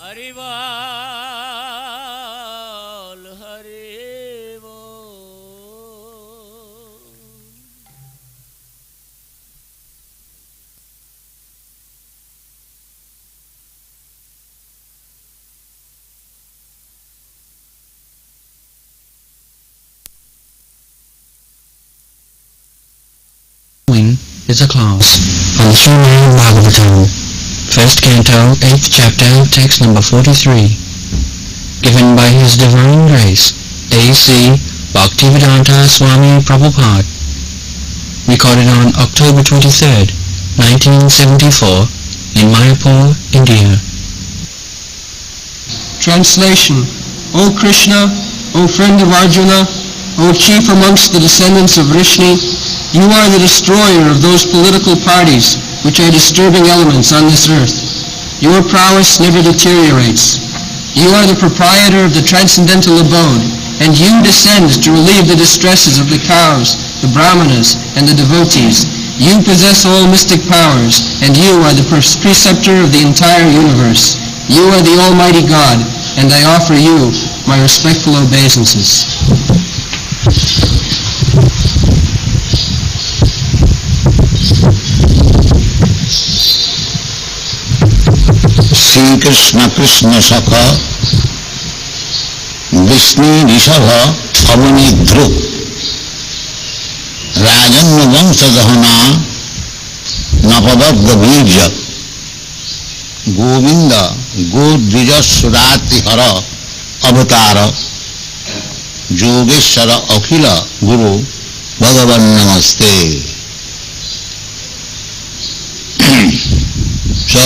Hari Bol Hari Bol Is a class from Srimad Bhagavatam, 1st Canto, 8th Chapter, text number 43, given by His Divine Grace, A.C. Bhaktivedanta Swami Prabhupada, recorded on October 23rd, 1974, in Mayapur, India. Translation. O Krishna, O friend of Arjuna, O chief amongst the descendants of Vrishni, you are the destroyer of those political parties which are disturbing elements on this earth. Your prowess never deteriorates. You are the proprietor of the transcendental abode, and you descend to relieve the distresses of the cows, the brahmanas, and the devotees. You possess all mystic powers, and you are the preceptor of the entire universe. You are the Almighty God, and I offer you my respectful obeisances. Shri Krishna Krishna सख विष्णु ऋषभ अवनी ध्रुव राजन्य वंश दहना नपबद्ध बीज गोविंद गोद्विज सुरातिहर अवतार योगेश्वर अखिल गुरु भगवन् नमस्ते। So,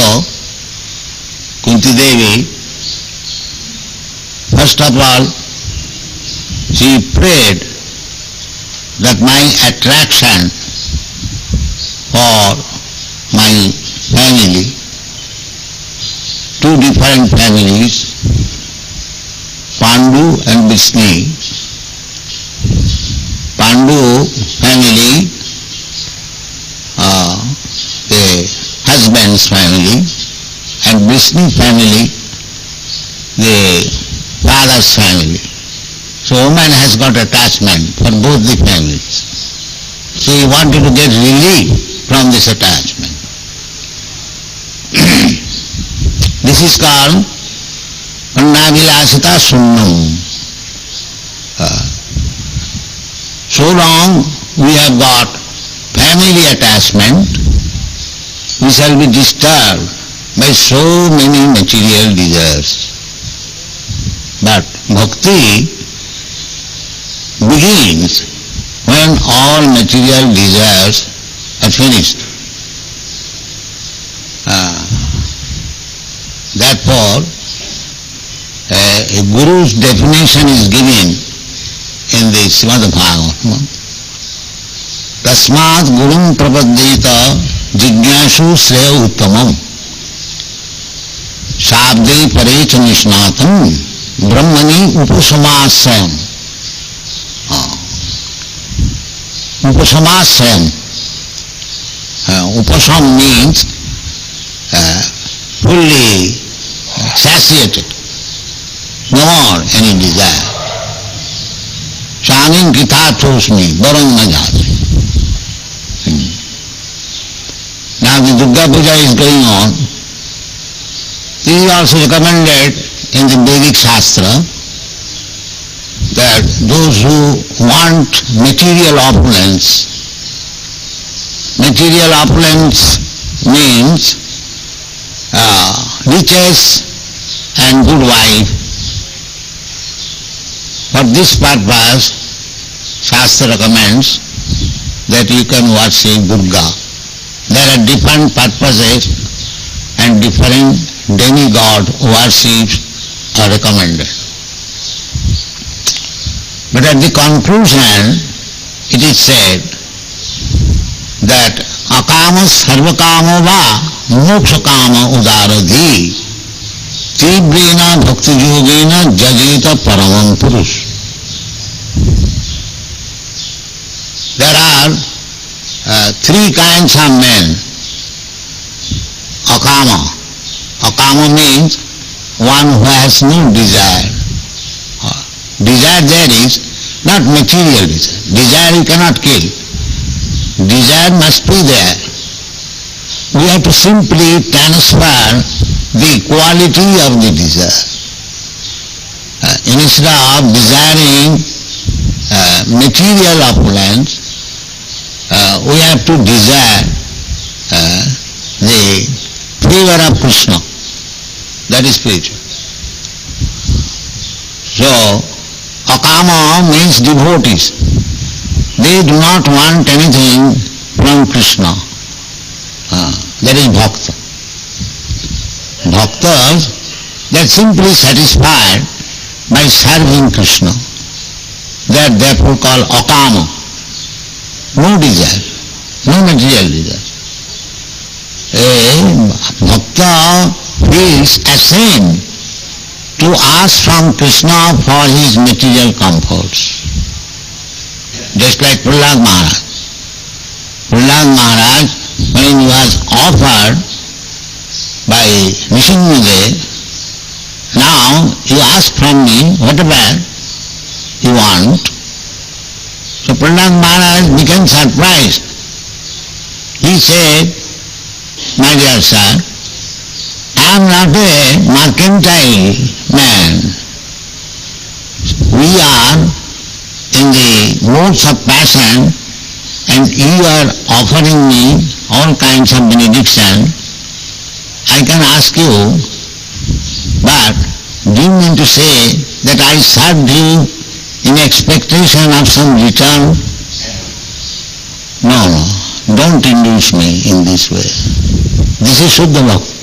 Kunti Devi, first of all, she prayed that my attraction for my family, two different families, Pandu and Vishnu. Pandu family, the husband's family, and Vishnu family, the father's family. So woman has got attachment for both the families. So he wanted to get relief from this attachment. This is called Annavilasita Sunnam. So long we have got family attachment, we shall be disturbed by so many material desires. But bhakti begins when all material desires are finished. Therefore, a guru's definition is given in the Srimad Bhagavatam. Tasmat gurum prapadyeta jignashu shreya uttamam shabde parecha nishnatam brahmani upasamasayam. Upasamasayam. Upasam means fully satiated, no more any desire. Shanin kita chosmi, barang na jate. Now the Durga Puja is going on. This is also recommended in the Vedic Shastra that those who want material opulence means riches and good wife. For this purpose, Shastra recommends that you can worship Durga. There are different purposes and different demigod worships are recommended. But at the conclusion, it is said that akama sarvakama va moksha kama udaradhi tibrena bhakti yogena jajeta paramam purush. There are three kinds of men. Akama. Akama means one who has no desire. Desire there is not material desire. Desire you cannot kill. Desire must be there. We have to simply transfer the quality of the desire. Instead of desiring material opulence, we have to desire the favor of Krishna. That is spiritual. So, akama means devotees. They do not want anything from Krishna. That is bhakta. Bhaktas, they are simply satisfied by serving Krishna. They are therefore called akama. No desire, no material desire. A bhakta feels ashamed to ask from Krishna for his material comforts. Just like Prahlad Maharaj. Prahlad Maharaj, when he was offered by Nishingadev, now you ask from me whatever you want. So Prahlad Maharaj became surprised. He said, my dear sir, I am not a mercantile man. We are in the modes of passion and you are offering me all kinds of benediction. I can ask you, but do you mean to say that I served you in expectation of some return? No, don't induce me in this way. This is Shuddha Bhakti.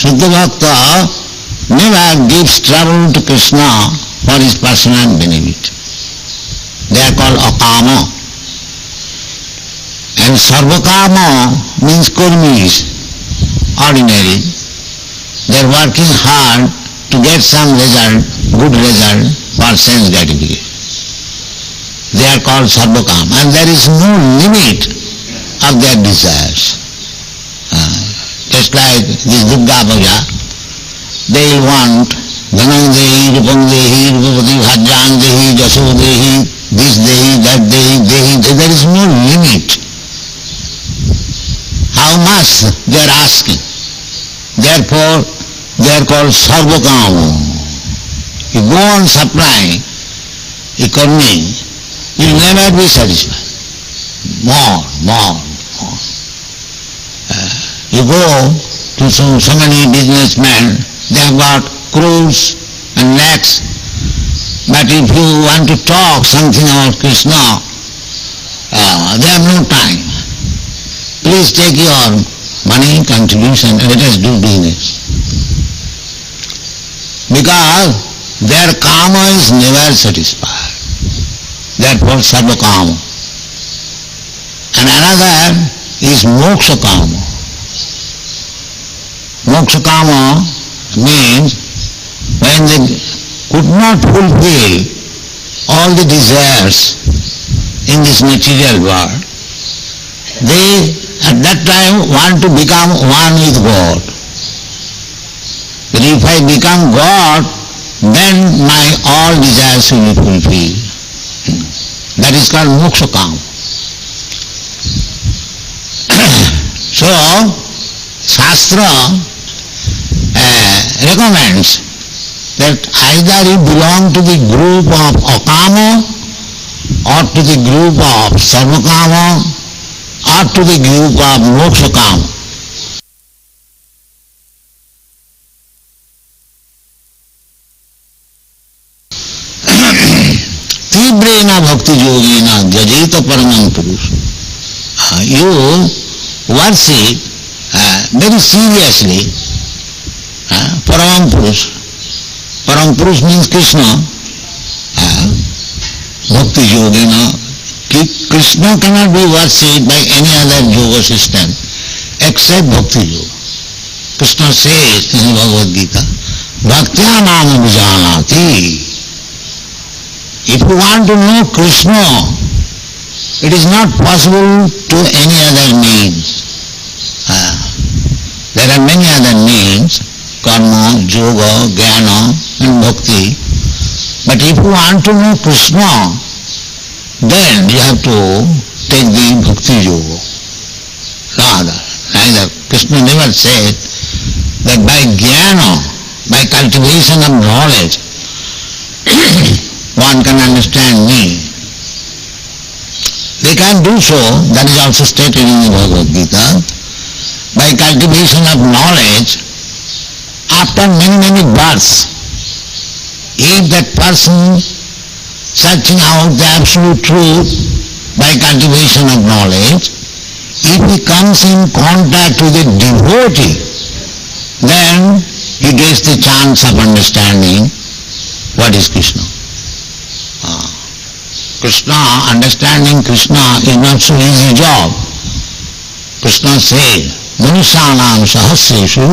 Shuddha Bhakta never gives trouble to Krishna for his personal benefit. They are called akama. And sarvakama means kurmis, ordinary. They are working hard to get some result, good result for sense gratification. They are called sarvakama, and there is no limit of their desires. Just like this Durga Puja, they will want Dhanam Dehi, Rupam Dehi, Rupapati Bhajyan Dehi, Jaso Dehi, this Dehi, that Dehi, Dehi. There is no limit. How much they are asking. Therefore, they are called sarvakama. You go on supplying economy, you will never be satisfied. More. You go to so many businessmen, they have got crores and lakhs, but if you want to talk something about Krishna, they have no time. Please take your money contribution and let us do business. Because their karma is never satisfied. Therefore sarva karma. And another is moksha karma. Moksha karma means when they could not fulfill all the desires in this material world, they at that time want to become one with God. But if I become God, then my all desires will be fulfilled. That is called moksha karma. So, Shastra recommends that either you belong to the group of akama or to the group of sarvakama or to the group of moksha kama. Tibrena bhakti yogina jajeta paramam purusha. You worship very seriously Param Purush. Param Purush means Krishna. Bhakti Yogina. Krishna cannot be worshipped by any other yoga system except Bhakti Yoga. Krishna says in Bhagavad-Gita, Bhaktya nama vijanati. If you want to know Krishna, it is not possible to any other means. There are many other means, karma, yoga, jnana and bhakti. But if you want to know Krishna, then you have to take the bhakti yoga. No other. Neither. Krishna never said that by jnana, by cultivation of knowledge, one can understand me. They can do so, that is also stated in the Bhagavad-Gita. By cultivation of knowledge, after many births, if that person searching out the absolute truth by cultivation of knowledge, if he comes in contact with a devotee, then he gets the chance of understanding what is Krishna. Understanding Krishna is not so easy job. Krishna says, Manusyanam sahasreshu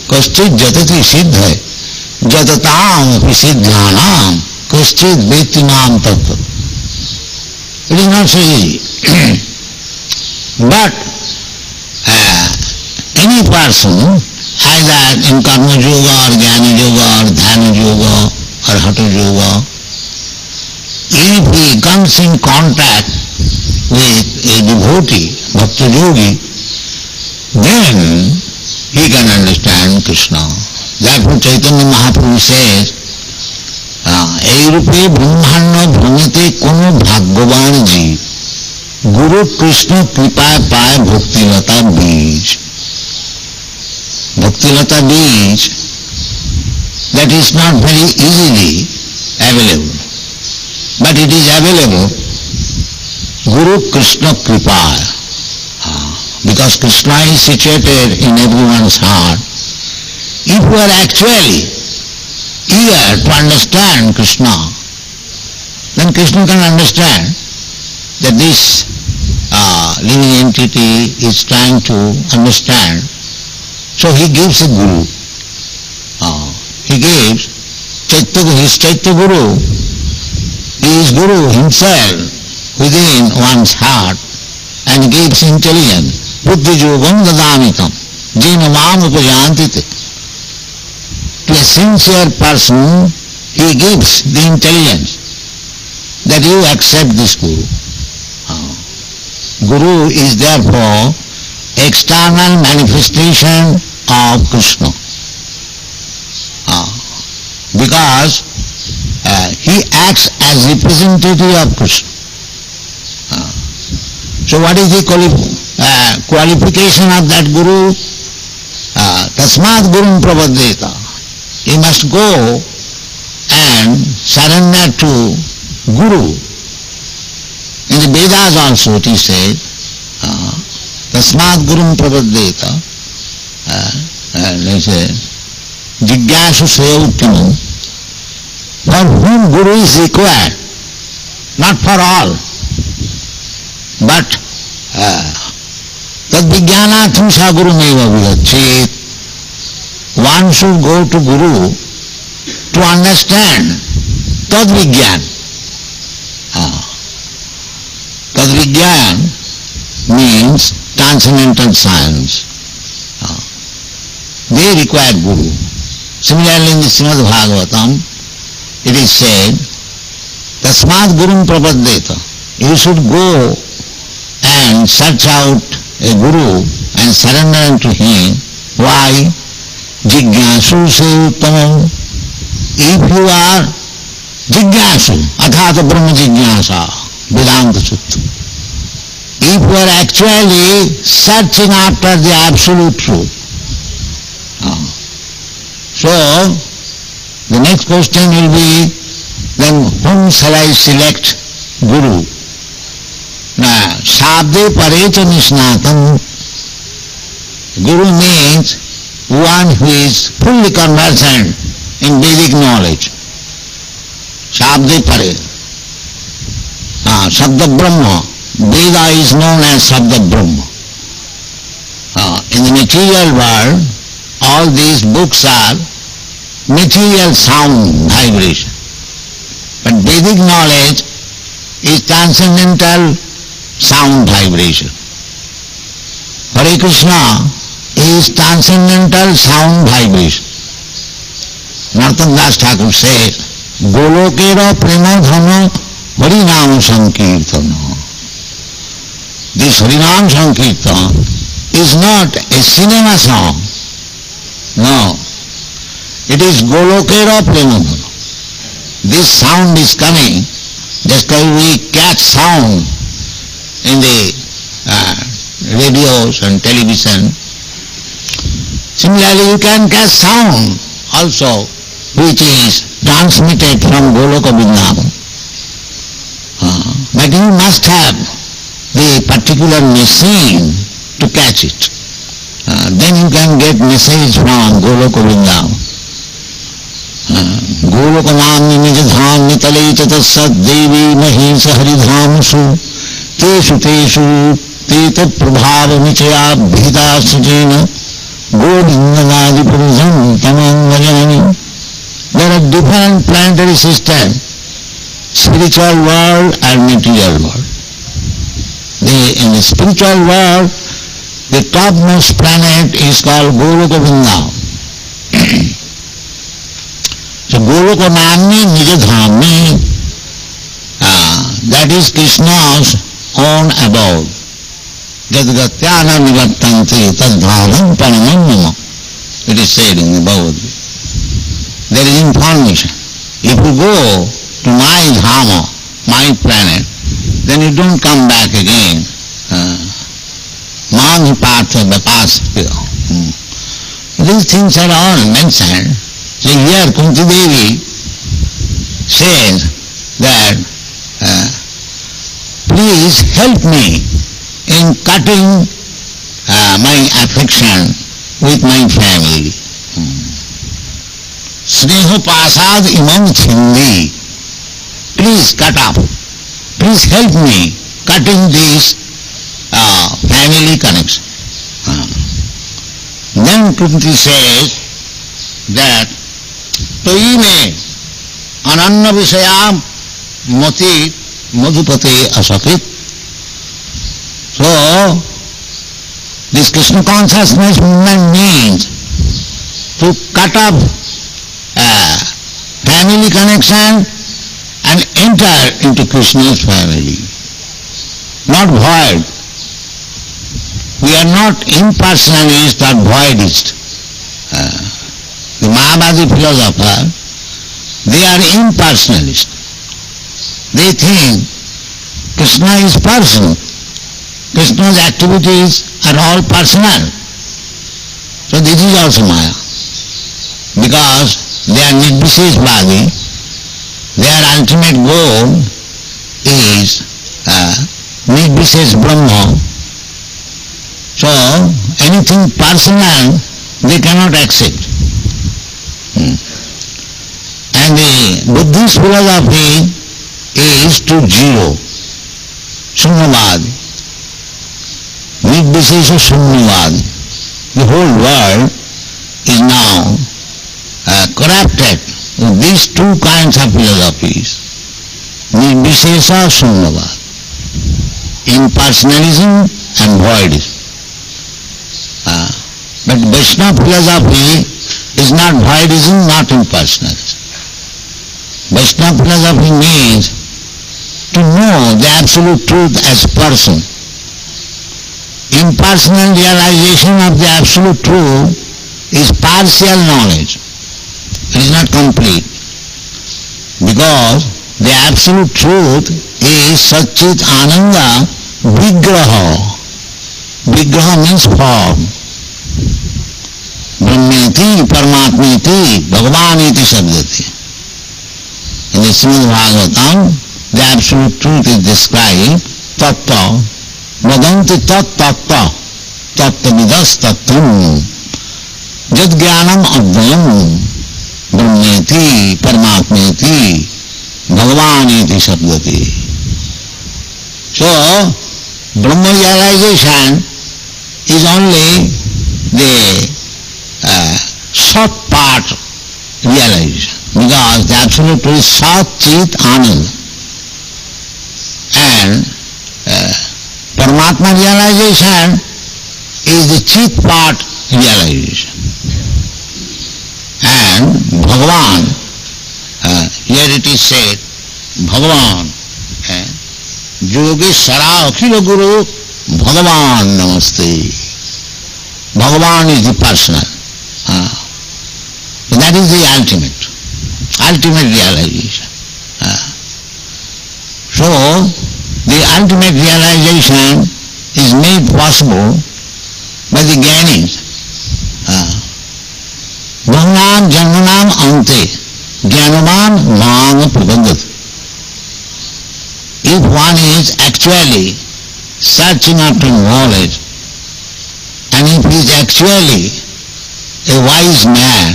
kaschit jatati siddha jatatam siddhanam kaschit vettimam tattva. It is not so easy. But any person, either in karma yoga or jnana yoga or dhyana yoga or hatha yoga, if he comes in contact with a devotee, bhakta yogi, then he can understand Krishna. Therefore Chaitanya Mahaprabhu says, ei rupe brahmanya bhramate kono bhagyavan jeev, Guru Krishna kripa paye bhakti-lata bij. Bhakti-lata bij, that is not very easily available. But it is available, Guru Krishna Kripa. Because Krishna is situated in everyone's heart. If you are actually eager to understand Krishna, then Krishna can understand that this living entity is trying to understand. So he gives a guru. He gives his Chaitya Guru. He is Guru himself within one's heart and gives intelligence. Buddhi yogam dadamitam jena mam upajantite. To a sincere person, he gives the intelligence that you accept this Guru. Guru is therefore external manifestation of Krishna. Because he acts as representative of Krishna. So what is the qualification of that Guru? Tasmat Gurum Prabhaddeta. He must go and surrender to Guru. In the Vedas also it is said, Tasmat Gurum Prabhaddeta, they say, Jigyasu Sayavuttimam, for whom Guru is required, not for all, but tad vijnanatham sa gurumeva vivachet. One should go to Guru to understand tad vijnan. Tad vijnan means transcendental science. They require Guru. Similarly in the Srimad Bhagavatam, it is said, Tasmat Gurum Prapaddeta. You should go and search out a Guru and surrender unto him. Why? Jigyasu Sayuttamam. If you are Jigyasu, Athata Brahma Jigyasa, Vedanta Sutta. If you are actually searching after the absolute truth. So, the next question will be, then whom shall I select Guru? Now, Sabde Parecha Nisnatam. Guru means one who is fully conversant in Vedic knowledge. Sabde Pare. Sabda Brahma. Veda is known as Sabda Brahma. In the material world, all these books are material sound vibration. But Vedic knowledge is transcendental sound vibration. Hare Krishna is transcendental sound vibration. Narottam Das Thakur says, Golokera prema dhamma harinam sankirtana. This harinam sankirtana is not a cinema song. No. It is Golokera prema dhamma. This sound is coming just as we catch sound in the radios and television. Similarly, you can catch sound also which is transmitted from Goloka Vrindavan. But you must have the particular machine to catch it. Then you can get message from Goloka Vrindavan. Goloka namni nij dham nitale chatasat devi mahis haridhamsu teshu teshu teta prabhava nichaya bhita sujena godinganadi purusam tamam vajanani. There are different planetary systems, spiritual world and material world. In the spiritual world, the topmost planet is called Goloka Vrindavan. So Goloka Namni Nijadhamni, that is Krishna's own abode. Jadgatyana nivattanti tadbhavam paramanyama. It is said in the Bhagavad-Gita. There is information. If you go to my dhama, my planet, then you don't come back again. Manhi partha vapasya. These things are all mentioned. So here Kunti Devi says that, please help me in cutting my affection with my family. Sneho pasad imam chindi. Please cut off. Please help me cutting this family connection. Then Kunti says that Toi me ananya visayam mati madhupate asakit. So, this Krishna consciousness movement means to cut off family connection and enter into Krishna's family. Not void. We are not impersonalists or voidists. The Mahabharati philosopher, they are impersonalists. They think Krishna is person. Krishna's activities are all personal. So this is also Maya. Because they are Nirbisheshvadi, their ultimate goal is Nirbishesh Brahma. So anything personal they cannot accept. And the Buddhist philosophy is to zero, Shunyavad. Nirbishesha Shunyavad. The whole world is now corrupted with these two kinds of philosophies. Nirbishesha Shunyavad. Impersonalism and voidism. But Vaishnava philosophy is not voidism, not impersonalism. Vaishnava philosophy means to know the absolute truth as person. Impersonal realization of the absolute truth is partial knowledge. It is not complete. Because the absolute truth is Satchit Ananda Vigraha. Vigraha means form. Brahmeti, Paramatmeti, Bhagavaniti Sabdati. In the Srimad Bhagavatam, the absolute truth is described, Tattva, Vadanti Tat Tattva, Tattva Vidas Tattvam, Jad Jnanam Advayam, Brahmeti, Paramatmeti, Bhagavaniti Sabdati. So, Brahma realization is only the short part realization, because the absolute truth is Sat Chit Anand. And Paramatma realization is the Chit part realization. And Bhagavan, here it is said, Bhagavan, Yogeshwara Akhila Guru, Bhagavan Namaste. Bhagavan is the personal. That is the ultimate realization. So, the ultimate realization is made possible by the Jnanis. Bhavanam Janmanam Ante Jnanavan Mam Prabandhat. If one is actually searching after knowledge, and if he is actually a wise man,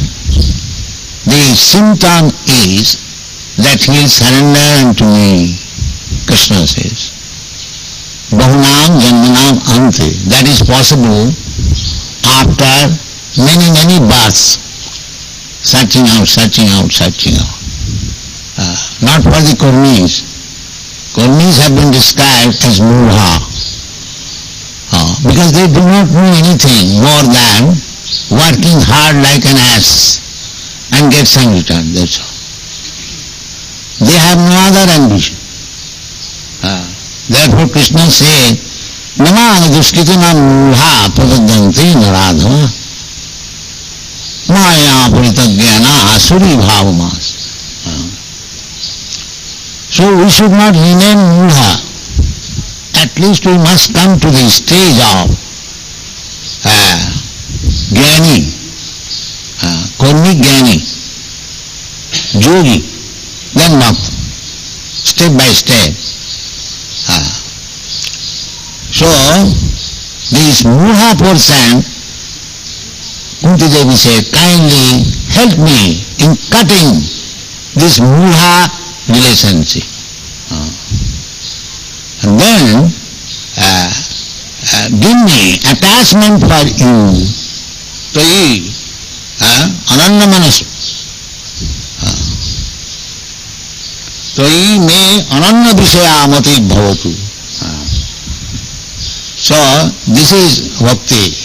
the symptom is that he will surrender unto me, Krishna says. Bahunam Janmanam Ante. That is possible after many births. Searching out. Not for the Kurmis. Kurmis have been described as Murha. Because they do not know anything more than working hard like an ass and get some return, that's all. They have no other ambition. Therefore Krishna said, Nama duskitina murha padadanti naradhava maya pritadhyana asuri bhavamas. So we should not remain murha. At least we must come to the stage of Jnani, Karmic Jnani, Yogi, then Bhakta, step by step. So, this Murha portion, Kunti Devi said, kindly help me in cutting this mula relationship. And then give me attachment for you. Toi ananya manas. Toi me ananya vishaya mati bhavatu. So this is bhakti,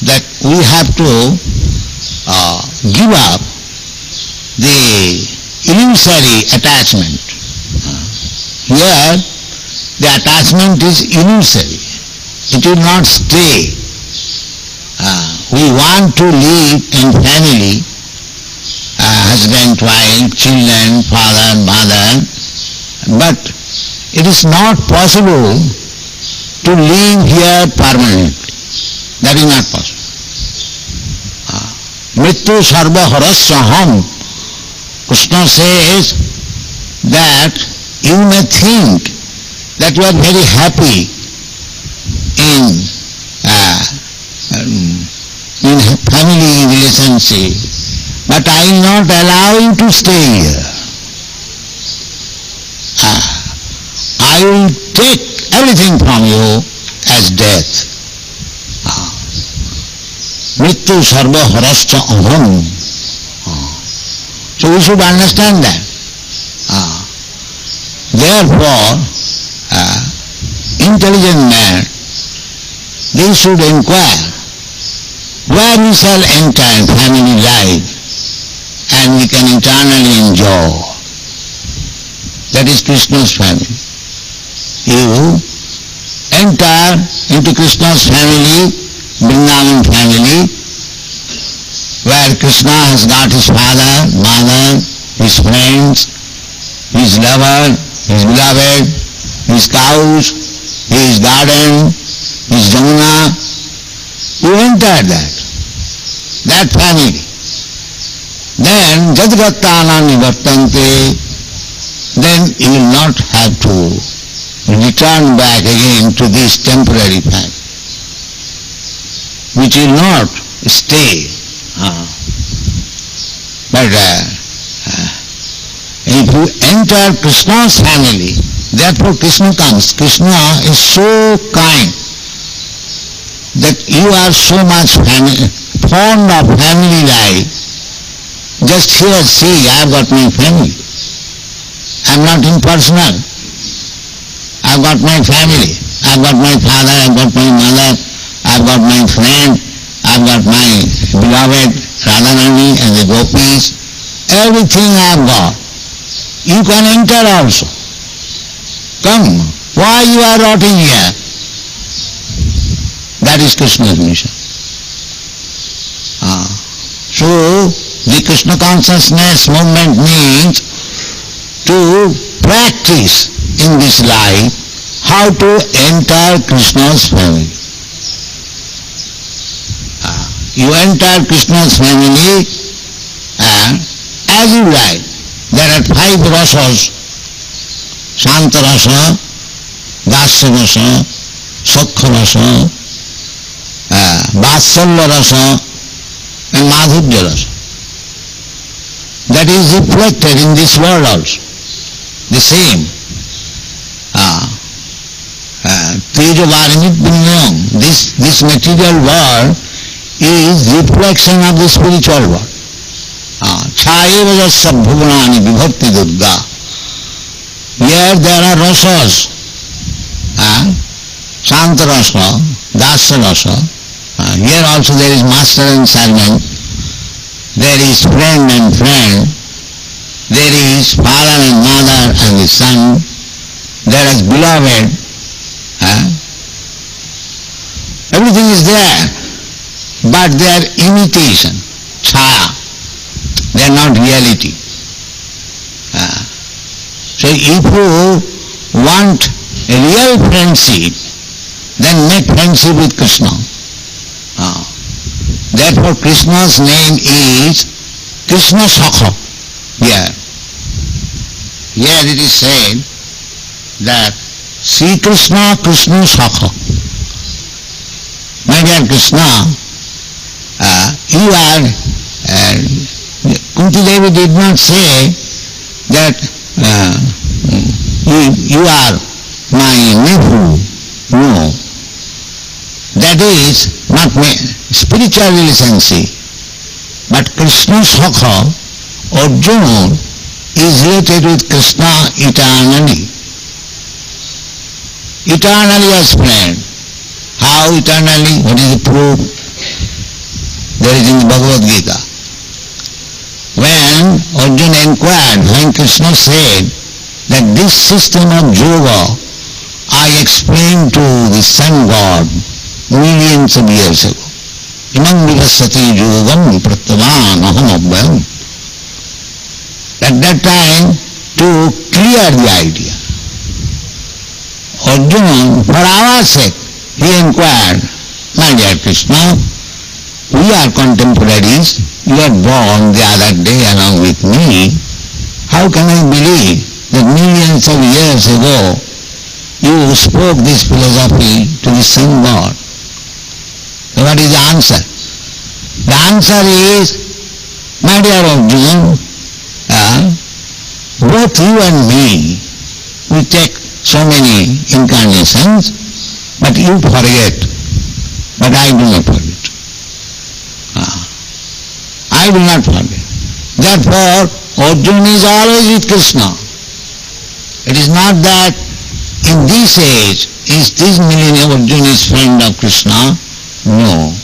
that we have to give up the illusory attachment. Here the attachment is illusory. It will not stay. We want to live in family, husband, wife, children, father, mother, but it is not possible to live here permanently. That is not possible. Mrityu sarva harasya. Krishna says that you may think that you are very happy in family relationship, but I will not allow you to stay here. I will take everything from you as death. Mrityu sarva harascha aham. So we should understand that. Therefore, intelligent man, they should inquire where we shall enter family life and we can eternally enjoy. That is Krishna's family. You enter into Krishna's family, Vrindavan family, where Krishna has got his father, mother, his friends, his lover, his beloved, his cows, his garden, his Jamuna. You enter that family. Then jadgattana nivartante, then you will not have to return back again to this temporary family, which will not stay. But if you enter Krishna's family, therefore Krishna comes. Krishna is so kind that you are so much fond of family life. Just here, see, I have got my family. I am not impersonal. I have got my family. I have got my father, I have got my mother, I have got my friend, I have got my beloved Radharani and the gopis. Everything I have got. You can enter also. Come. Why you are rotting here? That is Krishna's mission. So, the Krishna consciousness movement means to practice in this life how to enter Krishna's family. You enter Krishna's family and as you like. There are 5 rasas: Shanta rasa, Dasya rasa, Sakha rasa, Vatsalya rasa and Madhurya rasa. That is reflected in this world also. The same. Teja Varimit Punyam. This material world is reflection of the spiritual world. Chayeva jasya bhuvanani vibhakti durga. Here there are rasas. Shanta rasa, Dasya rasa. Here also there is master and servant. There is friend and friend. There is father and mother and the son. There is beloved. Everything is there. But they are imitation, chaya. They are not reality. So if you want a real friendship, then make friendship with Krishna. Therefore Krishna's name is Krishna Sakha. Here it is said that Sri Krishna, Krishna Sakha. My dear Krishna, you are Kunti Devi did not say that you are my nephew. No. That is not spiritual relationship. But Krishna Sakha, Arjuna, is related with Krishna eternally. Eternally as friend. How eternally? What is the proof? There is in the Bhagavad-Gita. When Arjuna inquired, when Krishna said that this system of yoga I explained to the sun god millions of years ago. Imam vivasati yogam pratyavan aham abhyam. At that time, to clear the idea, Arjuna, for our sake, he inquired, my dear Krishna, we are contemporaries, you are born the other day along with me. How can I believe that millions of years ago you spoke this philosophy to the sun god? So what is the answer? The answer is, my dear Arjuna, both you and me, we take so many incarnations, but you forget, but I do not forget. I do not forget. Therefore, Arjuna is always with Krishna. It is not that in this age, is this millennium Arjuna is friend of Krishna? No.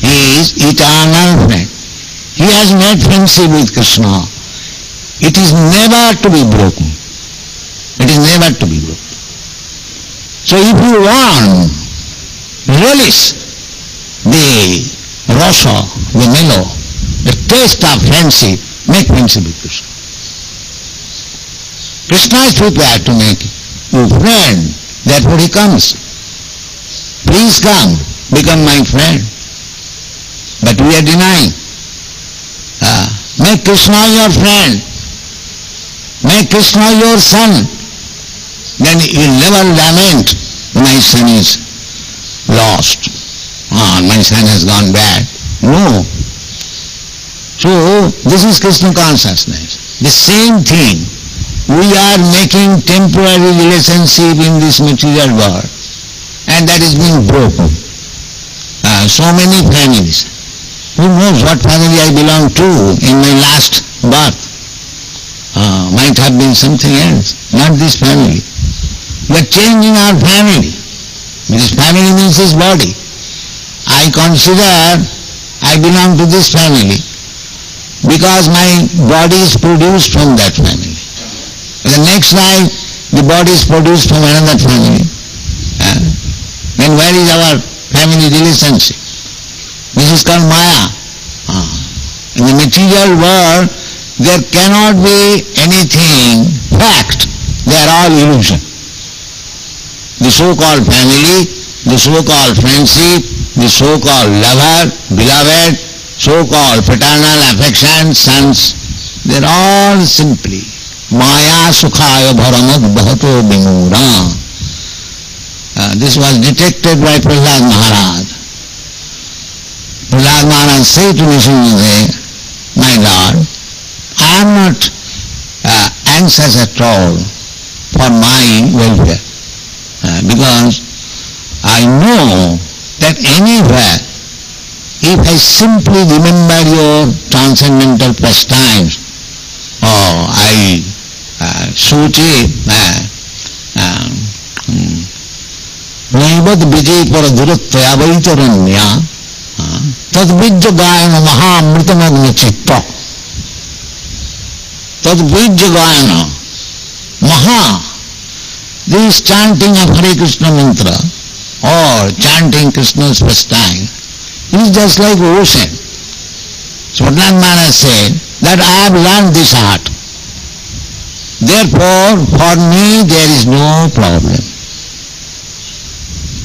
He is eternal friend. He has made friendship with Krishna. It is never to be broken. It is never to be broken. So if you want relish the rasa, the mellow, the taste of friendship, make friendship with Krishna. Krishna is prepared to make you friend, therefore he comes. Please come, become my friend. But we are denying. Make Krishna your friend. Make Krishna your son. Then you will never lament, my son is lost. My son has gone bad. No. So, this is Krishna consciousness. The same thing. We are making temporary relationship in this material world. And that is being broken. So many families. Who knows what family I belong to in my last birth? Might have been something else, not this family. We are changing our family. Because family means his body. I consider I belong to this family because my body is produced from that family. The next life, the body is produced from another family. Then where is our family relationship? This is called Maya. In the material world, there cannot be anything fact. They are all illusion. The so-called family, the so-called friendship, the so-called lover, beloved, so-called fraternal affection, sons, they are all simply Maya sukhaya bharamad bhato bimura. This was detected by Prahlad Maharaj. Prahlad Maharaj said to Nrsimhadev, my Lord, I am not anxious at all for my welfare because I know that anywhere, if I simply remember your transcendental pastimes, or I suchi नैवद विजय पर दुरत्वया वैतरण्या तद्बीज गायन महामृतमग्न चित्त तद्बीज गायन महा this chanting of Hare Krishna mantra or chanting Krishna's pastime is just like ocean. So Prahlad Maharaj said that I have learned this art. Therefore, for me there is no problem.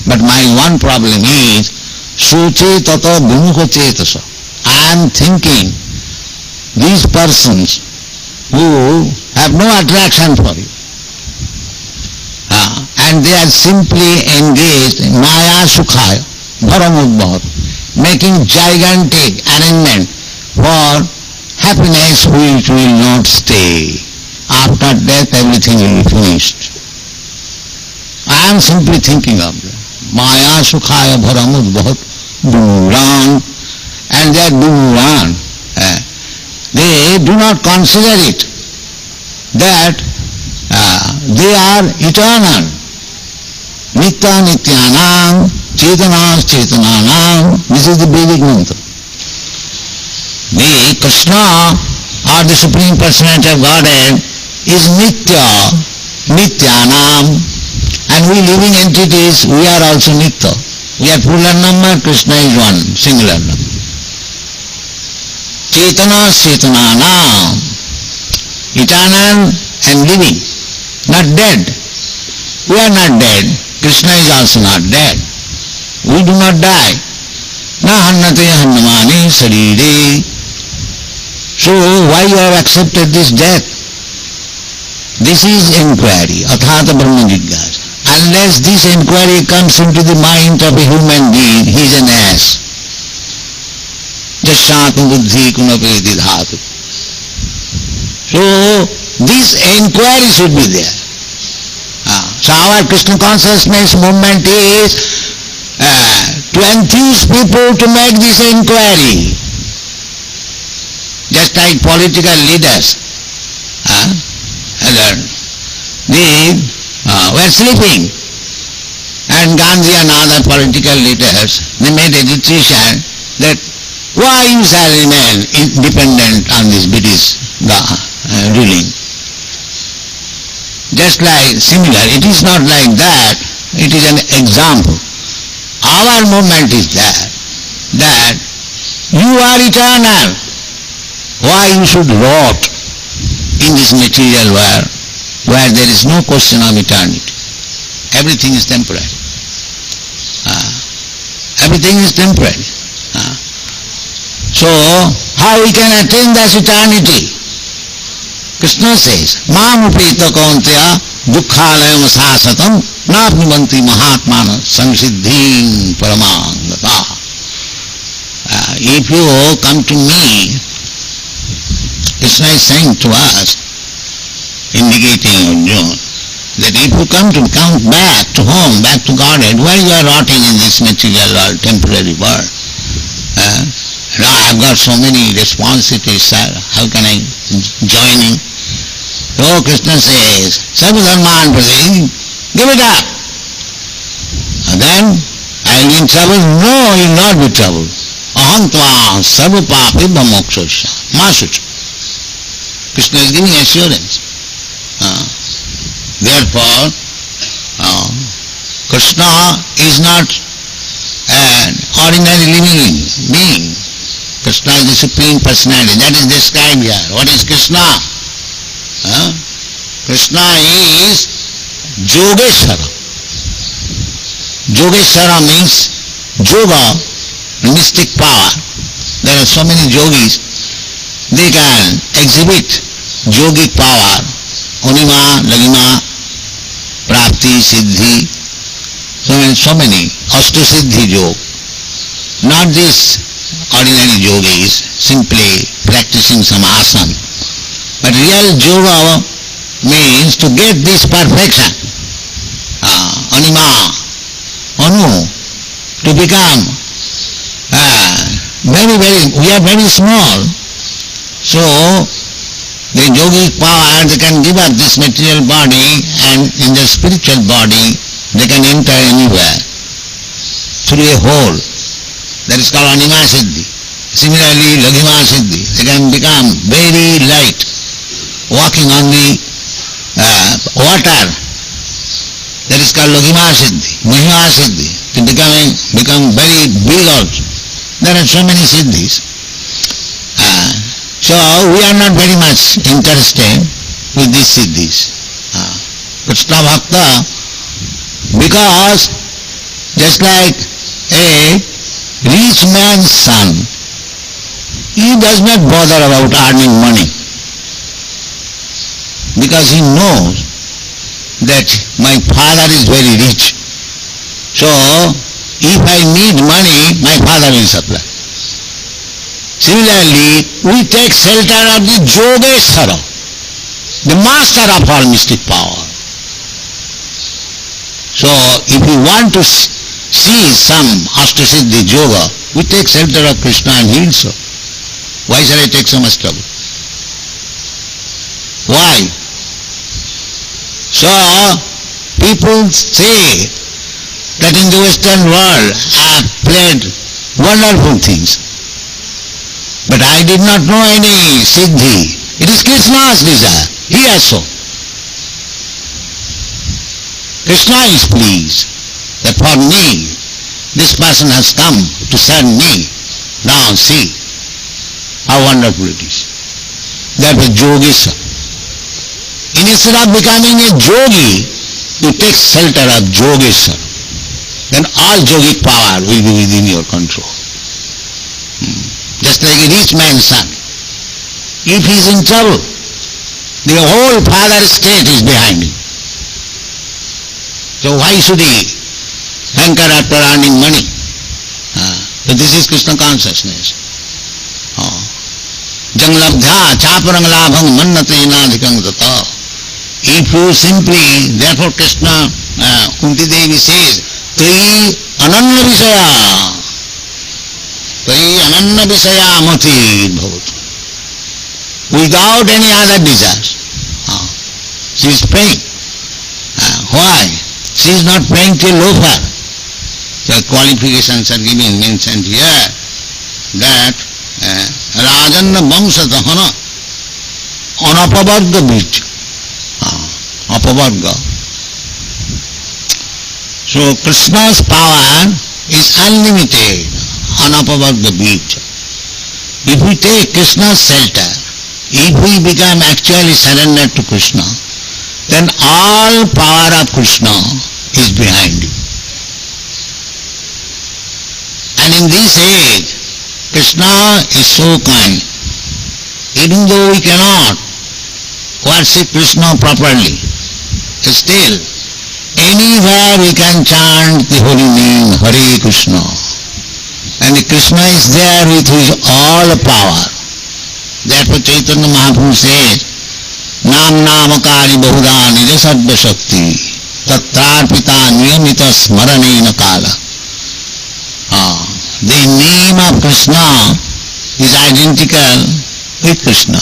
But my one problem is, suche tata vimukha cetasa. I am thinking these persons who have no attraction for you, and they are simply engaged in Maya Sukhaya, Bharamudbhav, making gigantic arrangement for happiness which will not stay. After death everything will be finished. I am simply thinking of them. Maya sukhaya bharamud bhaut duran, and they are duran. They do not consider it that they are eternal. Nitya nityanam, chetana chetananam. This is the Vedic mantra. The Krishna, or the Supreme Personality of Godhead, is Nitya, Nityanam, and we living entities, we are also Nitya. We are plural number, Krishna is one, singular number. Chetana Chetananam, eternal and living, not dead. We are not dead, Krishna is also not dead. We do not die. Na hannate hannamani sarire. So why you have accepted this death? This is inquiry, athata brahma jigyasa. Unless this inquiry comes into the mind of a human being, he is an ass. Jasyatu buddhi kunapeti dhatu. So this inquiry should be there. So our Krishna consciousness movement is to enthuse people to make this inquiry. Just like political leaders, they were sleeping, and Gandhi and other political leaders, they made a decision that why you shall remain dependent on this British ruling. Just like similar, it is not like that, it is an example. Our movement is that you are eternal. Why you should rot in this material world where there is no question of eternity? Everything is temporary. Everything is temporary. So how we can attain this eternity? Krishna says, Mam upeta kaunteya dukkhalayam sasatam napnivanti mahatmana samsiddhim paramangata. If you come to me, Krishna is saying to us, indicating Arjuna, that if you come back to home, back to Godhead, why you are rotting in this material world, temporary world? Now I have got so many responsibilities, sir, how can I join in? So Krishna says, Sarvadharman Prati, give it up. And then I will be in trouble? No, you will not be troubled. Aham tva sarva papi bhamokshasya masucha. Krishna is giving assurance. Therefore, Krishna is not an ordinary living being. Krishna is the Supreme Personality. That is described here. What is Krishna? Krishna is Yogeshwara. Yogeshwara means yoga, mystic power. There are so many yogis. They can exhibit yogic power, Anima, Lagima, Prapti, Siddhi, so many, Ashtasiddhi yoga. Not this ordinary yogis, simply practicing some asana. But real yoga means to get this perfection, Anima, Anu, to become we are very small. So the yogic power, they can give up this material body, and in the spiritual body they can enter anywhere through a hole. That is called Anima Siddhi. Similarly, Laghima Siddhi, they can become very light, walking on the water. That is called Laghima Siddhi. Mahima Siddhi, to become very big also. There are so many siddhis. So we are not very much interested with these siddhis. Krishna Bhakta, because just like a rich man's son, he does not bother about earning money, because he knows that my father is very rich. So if I need money, my father will supply. Similarly, we take shelter of the Yogeshwara, the master of all mystic power. So, if we want to see some Ashtasiddhi yoga, we take shelter of Krishna and he will show. Why shall I take so much trouble? Why? So, people say that in the Western world I have played wonderful things. But I did not know any Siddhi. It is Krishna's desire. He has so. Krishna is pleased that for me, this person has come to serve me. Now see how wonderful it is. Therefore, Yogeshwara. Instead of becoming a yogi, you take shelter of Yogeshwara. Then all yogic power will be within your control. Just like a rich man's son. If he is in trouble, the whole father state is behind him. So why should he hanker after earning money? So this is Krishna consciousness. Janglabdha chaparang labhang mannatena tata. If you simply, therefore Krishna, Kunti Devi says, Tvai ananya visaya. Tvai ananya visaya mati bhavatu. Without any other desires. She is praying. Why? She is not praying to a loafer. The qualifications are given, mentioned here, that Rajanna Vamsatahana Anapavarga Bij. Apavarga. So Krishna's power is unlimited, Anapavarga Bij. If we take Krishna's shelter, if we become actually surrendered to Krishna, then all power of Krishna is behind you. And in this age, Krishna is so kind. Even though we cannot worship Krishna properly, still, anywhere we can chant the holy name, Hare Krishna. And Krishna is there with his all power. Therefore Chaitanya Mahaprabhu says, Nam namakari bahuda nijasadva shakti tatrarpita niyamita smaranena kala. The name of Krishna is identical with Krishna.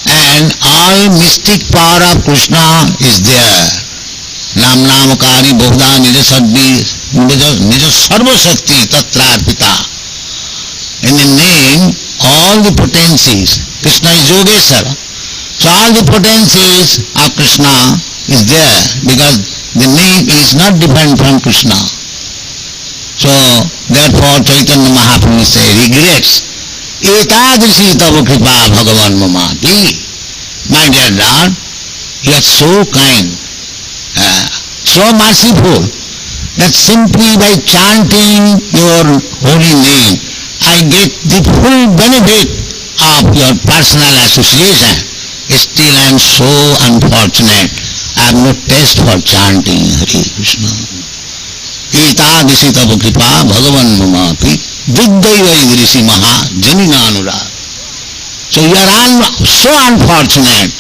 And all mystic power of Krishna is there. Nam namakari bahuda nijasarva shakti tatrarpita. In the name, all the potencies, Krishna is Yogeshwara. So all the potencies of Krishna is there because the name is not different from Krishna. So therefore Chaitanya Mahaprabhu regrets, Etadrishi tava kripa bhagavan mamati. My dear Lord, you are so kind, so merciful, that simply by chanting your holy name, I get the full benefit of your personal association. Still I am so unfortunate. I have no taste for chanting Hare Krishna. Etadrishi tava kripa bhagavan mamati viddaiva idrishi maha janinanurag. So you are so unfortunate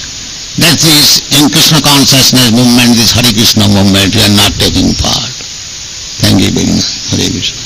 that this in Krishna consciousness movement, this Hare Krishna movement, you are not taking part. Thank you very much. Hare Krishna.